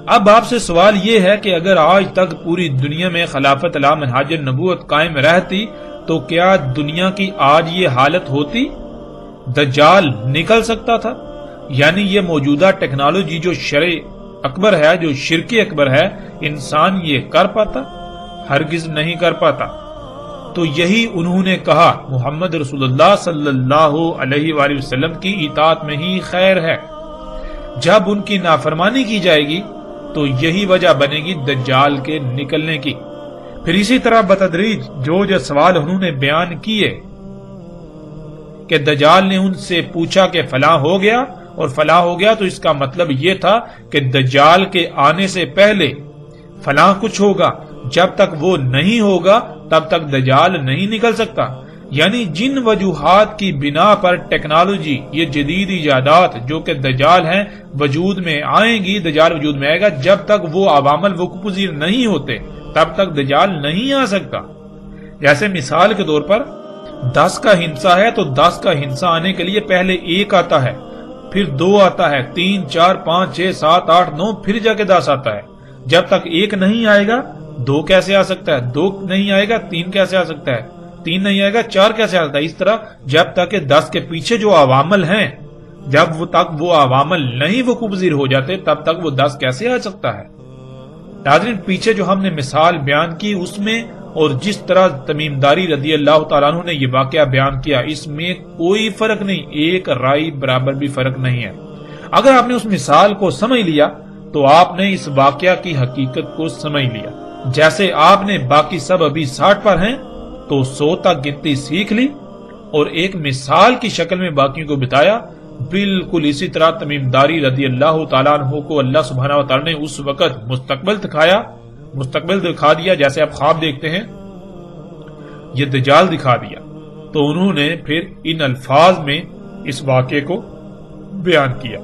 اب آپ سے سوال یہ ہے کہ اگر آج تک پوری دنیا میں خلافت علی منہاج نبوت قائم رہتی تو کیا دنیا کی آج یہ حالت ہوتی؟ دجال نکل سکتا تھا؟ یعنی یہ موجودہ ٹیکنالوجی جو شرع اکبر ہے، جو شرک اکبر ہے، انسان یہ کر پاتا؟ ہرگز نہیں کر پاتا۔ تو یہی انہوں نے کہا محمد رسول اللہ صلی اللہ علیہ وآلہ وسلم کی اطاعت میں ہی خیر ہے۔ جب ان کی نافرمانی کی جائے گی تو یہی وجہ بنے گی دجال کے نکلنے کی۔ پھر اسی طرح بتدریج جو سوال انہوں نے بیان کیے کہ دجال نے ان سے پوچھا کہ فلاں ہو گیا اور فلاں ہو گیا، تو اس کا مطلب یہ تھا کہ دجال کے آنے سے پہلے فلاں کچھ ہوگا، جب تک وہ نہیں ہوگا تب تک دجال نہیں نکل سکتا۔ یعنی جن وجوہات کی بنا پر ٹیکنالوجی، یہ جدید ایجادات جو کہ دجال ہیں وجود میں آئیں گی، دجال وجود میں آئے گا، جب تک وہ عوامل وقوع پذیر نہیں ہوتے تب تک دجال نہیں آ سکتا۔ جیسے مثال کے طور پر 10 کا ہندسہ ہے تو 10 کا ہندسہ آنے کے لیے پہلے 1 آتا ہے، پھر 2 آتا ہے، 3 4 5 6 7 8 9 پھر جا کے 10 آتا ہے۔ جب تک 1 نہیں آئے گا 2 کیسے آ سکتا ہے، 2 نہیں آئے گا 3 کیسے آ سکتا ہے، 3 نہیں آئے گا 4 کیسے آ سکتا ہے۔ اس طرح جب تک کہ 10 کے پیچھے جو عوامل ہیں، جب وہ عوامل نہیں وقوع پذیر ہو جاتے تب تک وہ 10 کیسے آ سکتا ہے۔ ناظرین، پیچھے جو ہم نے مثال بیان کی اس میں اور جس طرح تمیم داری رضی اللہ تعالیٰ عنہ نے یہ واقعہ بیان کیا، اس میں کوئی فرق نہیں، ایک رائی برابر بھی فرق نہیں ہے۔ اگر آپ نے اس مثال کو سمجھ لیا تو آپ نے اس واقعہ کی حقیقت کو سمجھ لیا۔ جیسے آپ نے باقی سب ابھی 60 پر ہیں تو 100 تک گنتی سیکھ لی اور ایک مثال کی شکل میں باقیوں کو بتایا، بالکل اسی طرح تمیم داری رضی اللہ تعالیٰ عنہ کو اللہ سبحانہ و تعالیٰ نے اس وقت مستقبل دکھا دیا، جیسے آپ خواب دیکھتے ہیں، یہ دجال دکھا دیا، تو انہوں نے پھر ان الفاظ میں اس واقعے کو بیان کیا۔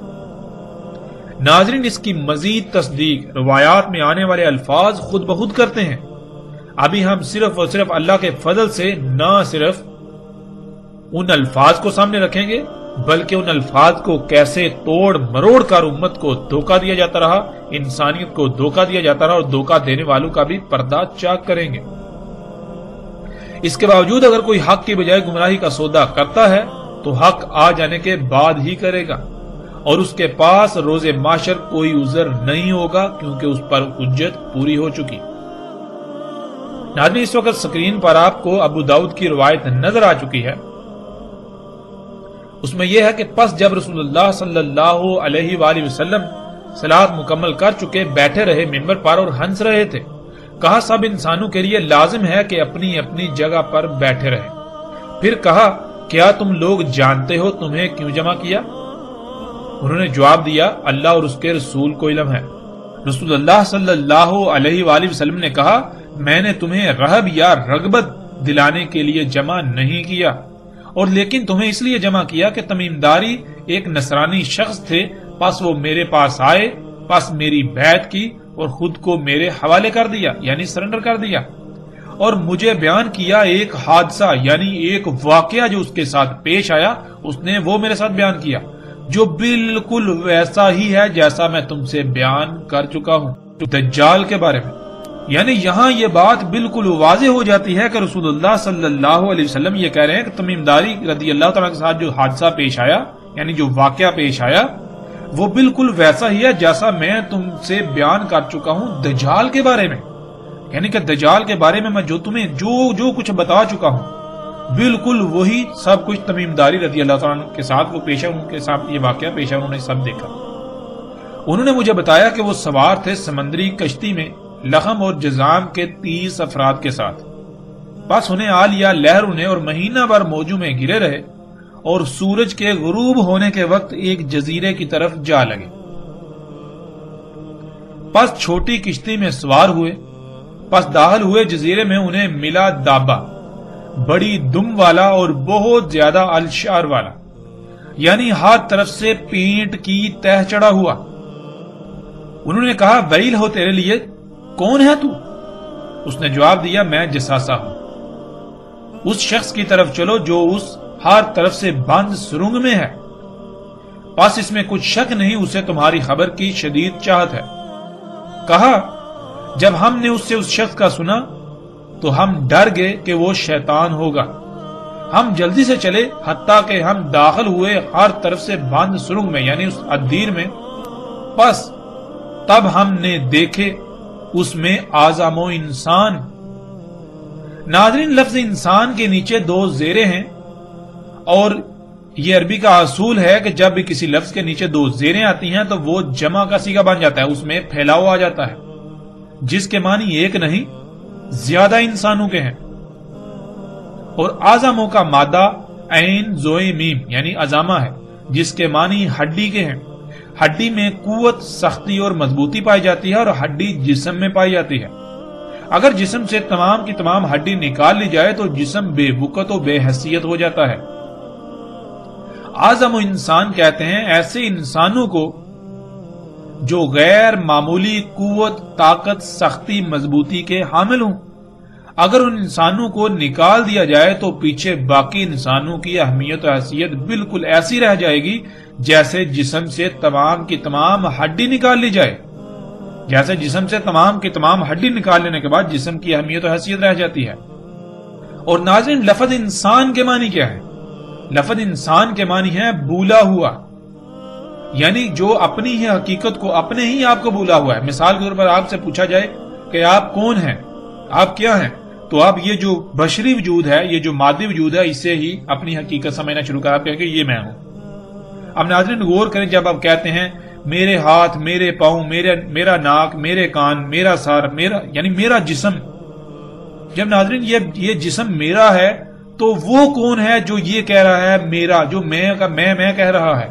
ناظرین، اس کی مزید تصدیق روایات میں آنے والے الفاظ خود بخود کرتے ہیں۔ ابھی ہم صرف اور صرف اللہ کے فضل سے نہ صرف ان الفاظ کو سامنے رکھیں گے بلکہ ان الفاظ کو کیسے توڑ مروڑ کر امت کو دھوکہ دیا جاتا رہا، انسانیت کو دھوکہ دیا جاتا رہا، اور دھوکہ دینے والوں کا بھی پردہ چاک کریں گے۔ اس کے باوجود اگر کوئی حق کی بجائے گمراہی کا سودا کرتا ہے تو حق آ جانے کے بعد ہی کرے گا، اور اس کے پاس روز محشر کوئی عذر نہیں ہوگا کیونکہ اس پر حجت پوری ہو چکی۔ ناظرین، اس وقت سکرین پر آپ کو ابو داؤد کی روایت نظر آ چکی ہے۔ اس میں یہ ہے کہ پس جب رسول اللہ صلی اللہ علیہ وآلہ وسلم صلاۃ مکمل کر چکے بیٹھے رہے ممبر پر اور ہنس رہے تھے، کہا سب انسانوں کے لیے لازم ہے کہ اپنی اپنی جگہ پر بیٹھے رہیں۔ پھر کہا کیا تم لوگ جانتے ہو تمہیں کیوں جمع کیا؟ انہوں نے جواب دیا اللہ اور اس کے رسول کو علم ہے۔ رسول اللہ صلی اللہ علیہ وآلہ وسلم نے کہا میں نے تمہیں رہب یا رغبت دلانے کے لیے جمع نہیں کیا، اور لیکن تمہیں اس لیے جمع کیا کہ تمیم داری ایک نصرانی شخص تھے، پس وہ میرے پاس آئے، پس میری بیعت کی اور خود کو میرے حوالے کر دیا، یعنی سرنڈر کر دیا، اور مجھے بیان کیا ایک حادثہ، یعنی ایک واقعہ جو اس کے ساتھ پیش آیا، اس نے وہ میرے ساتھ بیان کیا جو بالکل ویسا ہی ہے جیسا میں تم سے بیان کر چکا ہوں دجال کے بارے میں۔ یعنی یہاں یہ بات بالکل واضح ہو جاتی ہے کہ رسول اللہ صلی اللہ علیہ وسلم یہ کہہ رہے ہیں کہ تمیم داری رضی اللہ تعالیٰ کے ساتھ جو حادثہ پیش آیا، یعنی جو واقعہ پیش آیا، وہ بالکل ویسا ہی ہے جیسا میں تم سے بیان کر چکا ہوں دجال کے بارے میں۔ یعنی کہ دجال کے بارے میں جو تمہیں جو کچھ بتا چکا ہوں بالکل وہی سب کچھ تمیم داری رضی اللہ تعالیٰ کے ساتھ وہ پیش ہے، ان کے ساتھ یہ واقعہ پیش ہے، انہوں نے سب دیکھا۔ انہوں نے مجھے بتایا کہ وہ سوار تھے سمندری کشتی میں لخم اور جزام کے 30 افراد کے ساتھ، بس انہیں آ لیا لہر انہیں اور مہینہ بھر موجوں میں گرے رہے، اور سورج کے غروب ہونے کے وقت ایک جزیرے کی طرف جا لگے۔ پس چھوٹی کشتی میں سوار ہوئے، پس داخل ہوئے جزیرے میں انہیں ملا دابا، بڑی دم والا اور بہت زیادہ الشعر والا، یعنی ہر طرف سے پینٹ کی تہ چڑھا ہوا۔ انہوں نے کہا ویل ہو تیرے لیے، کون ہے تو؟ اس نے جواب دیا میں جساسا ہوں۔ اس شخص کی طرف چلو جو اس ہر طرف سے بند سرنگ میں ہے، پس اس میں کچھ شک نہیں اسے تمہاری خبر کی شدید چاہت ہے۔ کہا جب ہم نے اس سے اس شخص کا سنا تو ہم ڈر گئے کہ وہ شیطان ہوگا، ہم جلدی سے چلے حتیٰ کہ ہم داخل ہوئے ہر طرف سے بند سرنگ میں، یعنی اس ادیر میں، پس تب ہم نے دیکھے اس میں اعظم و انسان۔ ناظرین، لفظ انسان کے نیچے 2 زیریں ہیں، اور یہ عربی کا اصول ہے کہ جب بھی کسی لفظ کے نیچے 2 زیریں آتی ہیں تو وہ جمع کا صیغہ بن جاتا ہے، اس میں پھیلاؤ آ جاتا ہے، جس کے معنی ایک نہیں زیادہ انسانوں کے ہیں۔ اور اعظموں کا مادہ عین زوئے میم یعنی عظامہ ہے، جس کے معنی ہڈی کے ہیں۔ ہڈی میں قوت، سختی اور مضبوطی پائی جاتی ہے، اور ہڈی جسم میں پائی جاتی ہے۔ اگر جسم سے تمام کی تمام ہڈی نکال لی جائے تو جسم بے وقت و بے حیثیت ہو جاتا ہے۔ اعظم انسان کہتے ہیں ایسے انسانوں کو جو غیر معمولی قوت، طاقت، سختی، مضبوطی کے حامل ہوں۔ اگر ان انسانوں کو نکال دیا جائے تو پیچھے باقی انسانوں کی اہمیت و حیثیت بالکل ایسی رہ جائے گی جیسے جسم سے تمام کی تمام ہڈی نکال لی جائے، جیسے جسم سے تمام کی تمام ہڈی نکال لینے کے بعد جسم کی اہمیت و حیثیت رہ جاتی ہے۔ اور ناظرین، لفظ انسان کے معنی کیا ہے؟ لفظ انسان کے معنی ہے بھولا ہوا، یعنی جو اپنی ہی حقیقت کو اپنے ہی آپ کو بھولا ہوا ہے۔ مثال کے طور پر آپ سے پوچھا جائے کہ آپ کون ہیں، آپ کیا ہیں، تو آپ یہ جو بشری وجود ہے، یہ جو مادی وجود ہے، اسے ہی اپنی حقیقت سمجھنا شروع کریں، آپ کہیں کہ یہ میں ہوں۔ اب ناظرین غور کریں، جب آپ کہتے ہیں میرے ہاتھ، میرے پاؤں، میرا ناک، میرے کان، میرا سر، میرا یعنی میرا جسم، جب ناظرین یہ جسم میرا ہے تو وہ کون ہے جو یہ کہہ رہا ہے میرا، جو میں کہہ رہا ہے؟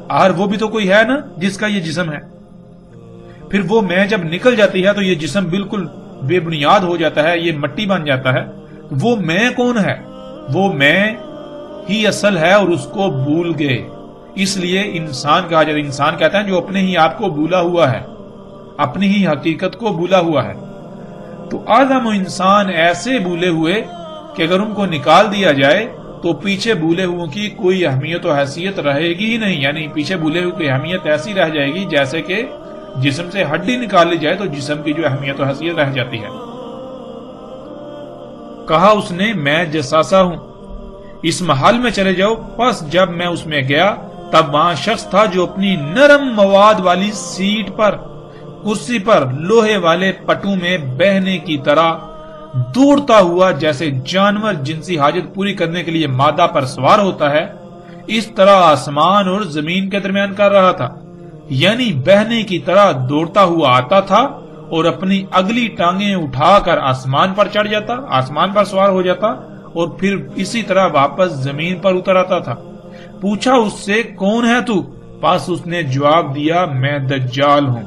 آخر وہ بھی تو کوئی ہے نا جس کا یہ جسم ہے۔ پھر وہ میں جب نکل جاتی ہے تو یہ جسم بالکل بے بنیاد ہو جاتا ہے، یہ مٹی بن جاتا ہے۔ وہ میں کون ہے؟ وہ میں ہی اصل ہے اور اس کو بھول گئے، اس لیے انسان کہا جاتا ہے۔ انسان کہتا ہے جو اپنے ہی آپ کو بھولا ہوا ہے، اپنی ہی حقیقت کو بھولا ہوا ہے۔ تو آدم و انسان ایسے بھولے ہوئے کہ اگر ان کو نکال دیا جائے تو پیچھے بھولے ہوئے کی کوئی اہمیت و حیثیت رہے گی ہی نہیں، یعنی پیچھے بھولے ہوئے کی اہمیت ایسی رہ جائے گی جیسے کہ جسم سے ہڈی نکال لی جائے تو جسم کی جو اہمیت و حیثیت رہ جاتی ہے۔ کہا اس نے میں جساسا ہوں، اس محل میں چلے جاؤ۔ پس جب میں اس میں گیا تب وہاں شخص تھا جو اپنی نرم مواد والی سیٹ پر، کرسی پر لوہے والے پٹو میں بہنے کی طرح دوڑتا ہوا، جیسے جانور جنسی حاجت پوری کرنے کے لیے مادہ پر سوار ہوتا ہے، اس طرح آسمان اور زمین کے درمیان کر رہا تھا۔ یعنی بہنے کی طرح دوڑتا ہوا آتا تھا اور اپنی اگلی ٹانگیں اٹھا کر آسمان پر چڑھ جاتا، آسمان پر سوار ہو جاتا اور پھر اسی طرح واپس زمین پر اتر آتا تھا۔ پوچھا اس سے کون ہے تو؟ پس اس نے جواب دیا میں دجال ہوں۔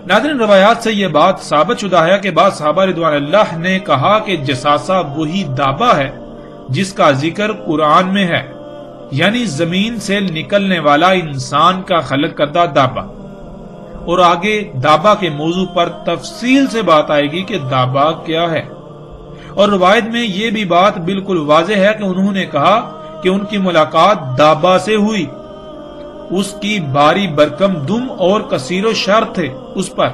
ناظرین، روایات سے یہ بات ثابت شدہ ہے کہ بعض صحابہ رضوان اللہ نے کہا کہ جساسہ وہی دابہ ہے جس کا ذکر قرآن میں ہے، یعنی زمین سے نکلنے والا انسان کا خلق کردہ دابہ۔ اور آگے دابہ کے موضوع پر تفصیل سے بات آئے گی کہ دابہ کیا ہے۔ اور روایت میں یہ بھی بات بالکل واضح ہے کہ انہوں نے کہا کہ ان کی ملاقات دابہ سے ہوئی، اس کی باری برکم دم اور کثیر و شر تھے اس پر۔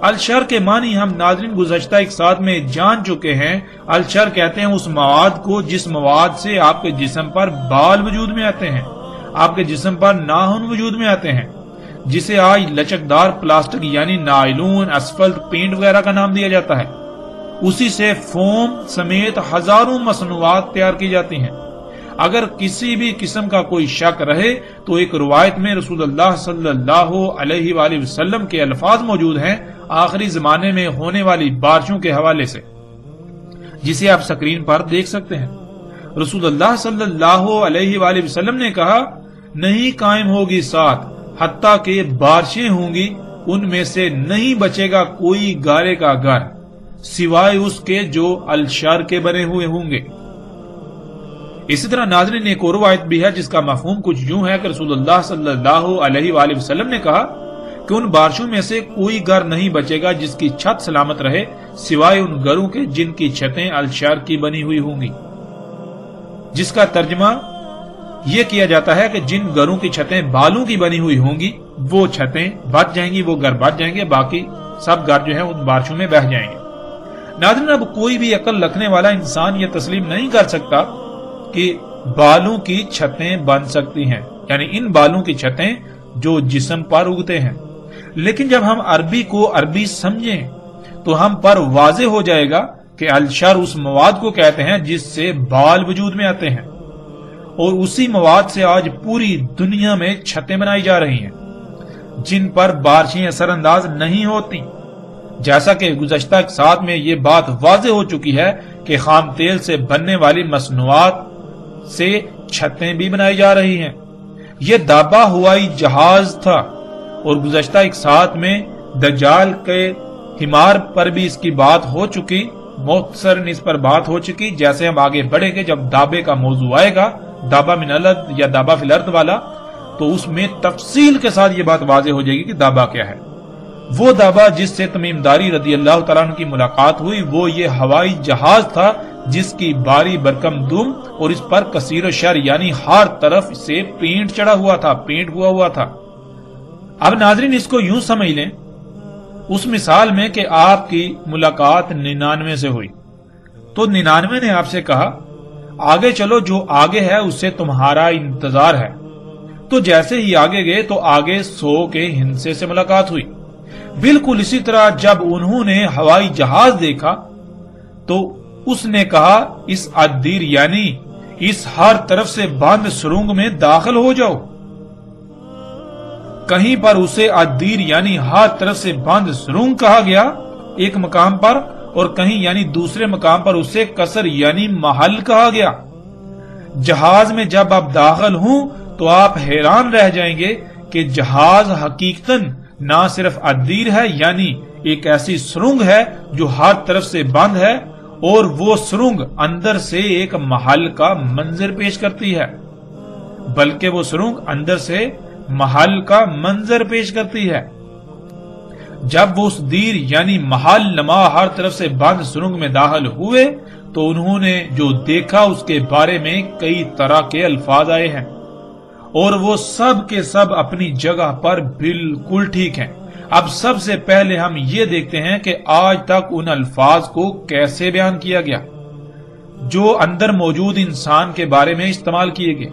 الشر کے معنی ہم ناظرین گزشتہ ایک ساتھ میں جان چکے ہیں۔ الشر کہتے ہیں اس مواد کو جس مواد سے آپ کے جسم پر بال وجود میں آتے ہیں، آپ کے جسم پر ناخن وجود میں آتے ہیں، جسے آج لچکدار پلاسٹک یعنی نائلون، اسفلٹ، پینٹ وغیرہ کا نام دیا جاتا ہے۔ اسی سے فوم سمیت ہزاروں مصنوعات تیار کی جاتی ہیں۔ اگر کسی بھی قسم کا کوئی شک رہے تو ایک روایت میں رسول اللہ صلی اللہ علیہ وآلہ وسلم کے الفاظ موجود ہیں آخری زمانے میں ہونے والی بارشوں کے حوالے سے، جسے آپ سکرین پر دیکھ سکتے ہیں۔ رسول اللہ صلی اللہ علیہ وآلہ وسلم نے کہا نہیں قائم ہوگی ساتھ حتیٰ کہ بارشیں ہوں گی، ان میں سے نہیں بچے گا کوئی گارے کا گھر سوائے اس کے جو الشر کے بنے ہوئے ہوں گے۔ اسی طرح ناظرین ایک اور روایت بھی ہے جس کا مفہوم کچھ یوں ہے کہ رسول اللہ صلی اللہ علیہ وآلہ وسلم نے کہا کہ ان بارشوں میں سے کوئی گھر نہیں بچے گا جس کی چھت سلامت رہے سوائے ان گھروں کے جن کی چھتیں الشر کی بنی ہوئی ہوں گی، جس کا ترجمہ یہ کیا جاتا ہے کہ جن گھروں کی چھتیں بالوں کی بنی ہوئی ہوں گی وہ چھتیں بچ جائیں گی، وہ گھر بچ جائیں گے، باقی سب گھر جو ہیں ان بارشوں میں بہہ جائیں گے۔ ناظرین اب کوئی بھی عقل رکھنے والا انسان یہ تسلیم نہیں کر سکتا کہ بالوں کی چھتیں بن سکتی ہیں، یعنی ان بالوں کی چھتیں جو جسم پر اگتے ہیں۔ لیکن جب ہم عربی کو عربی سمجھیں تو ہم پر واضح ہو جائے گا کہ الشر اس مواد کو کہتے ہیں جس سے بال وجود میں آتے ہیں، اور اسی مواد سے آج پوری دنیا میں چھتیں بنائی جا رہی ہیں جن پر بارشیں اثر انداز نہیں ہوتی۔ جیسا کہ گزشتہ ساتھ میں یہ بات واضح ہو چکی ہے کہ خام تیل سے بننے والی مصنوعات سے چھتیں بھی بنائی جا رہی ہیں۔ یہ دابہ ہوائی جہاز تھا، اور گزشتہ ایک ساتھ میں دجال کے حمار پر بھی اس کی بات ہو چکی، مختصراً اس پر بات ہو چکی۔ جیسے ہم آگے بڑھیں گے، جب دابے کا موضوع آئے گا، دابا من الارض یا دابا فی الارض والا، تو اس میں تفصیل کے ساتھ یہ بات واضح ہو جائے گی کہ دابا کیا ہے۔ وہ دابا جس سے تمیم داری رضی اللہ تعالیٰ عنہ کی ملاقات ہوئی، وہ یہ ہوائی جہاز تھا جس کی باری برکم دم اور اس پر کثیر و شر یعنی ہر طرف سے پینٹ چڑھا ہوا تھا، پینٹ ہوا تھا۔ اب ناظرین اس کو یوں سمجھ لیں، اس مثال میں کہ آپ کی ملاقات 99 سے ہوئی، تو 99 نے آپ سے کہا آگے چلو، جو آگے ہے اس سے تمہارا انتظار ہے۔ تو جیسے ہی آگے گئے تو آگے 100 کے ہندسے سے ملاقات ہوئی۔ بالکل اسی طرح جب انہوں نے ہوائی جہاز دیکھا تو اس نے کہا اس الدیر یعنی اس ہر طرف سے بند سرنگ میں داخل ہو جاؤ۔ کہیں پر اسے الدیر یعنی ہر طرف سے بند سرنگ کہا گیا ایک مقام پر، اور کہیں یعنی دوسرے مقام پر اسے قصر یعنی محل کہا گیا۔ جہاز میں جب آپ داخل ہوں تو آپ حیران رہ جائیں گے کہ جہاز حقیقتاً نہ صرف الدیر ہے یعنی ایک ایسی سرنگ ہے جو ہر طرف سے بند ہے، اور وہ سرنگ اندر سے ایک محل کا منظر پیش کرتی ہے، بلکہ وہ سرنگ اندر سے محل کا منظر پیش کرتی ہے۔ جب وہ اس دیر یعنی محل نما ہر طرف سے بند سرنگ میں داخل ہوئے تو انہوں نے جو دیکھا اس کے بارے میں کئی طرح کے الفاظ آئے ہیں، اور وہ سب کے سب اپنی جگہ پر بالکل ٹھیک ہیں۔ اب سب سے پہلے ہم یہ دیکھتے ہیں کہ آج تک ان الفاظ کو کیسے بیان کیا گیا جو اندر موجود انسان کے بارے میں استعمال کیے گئے۔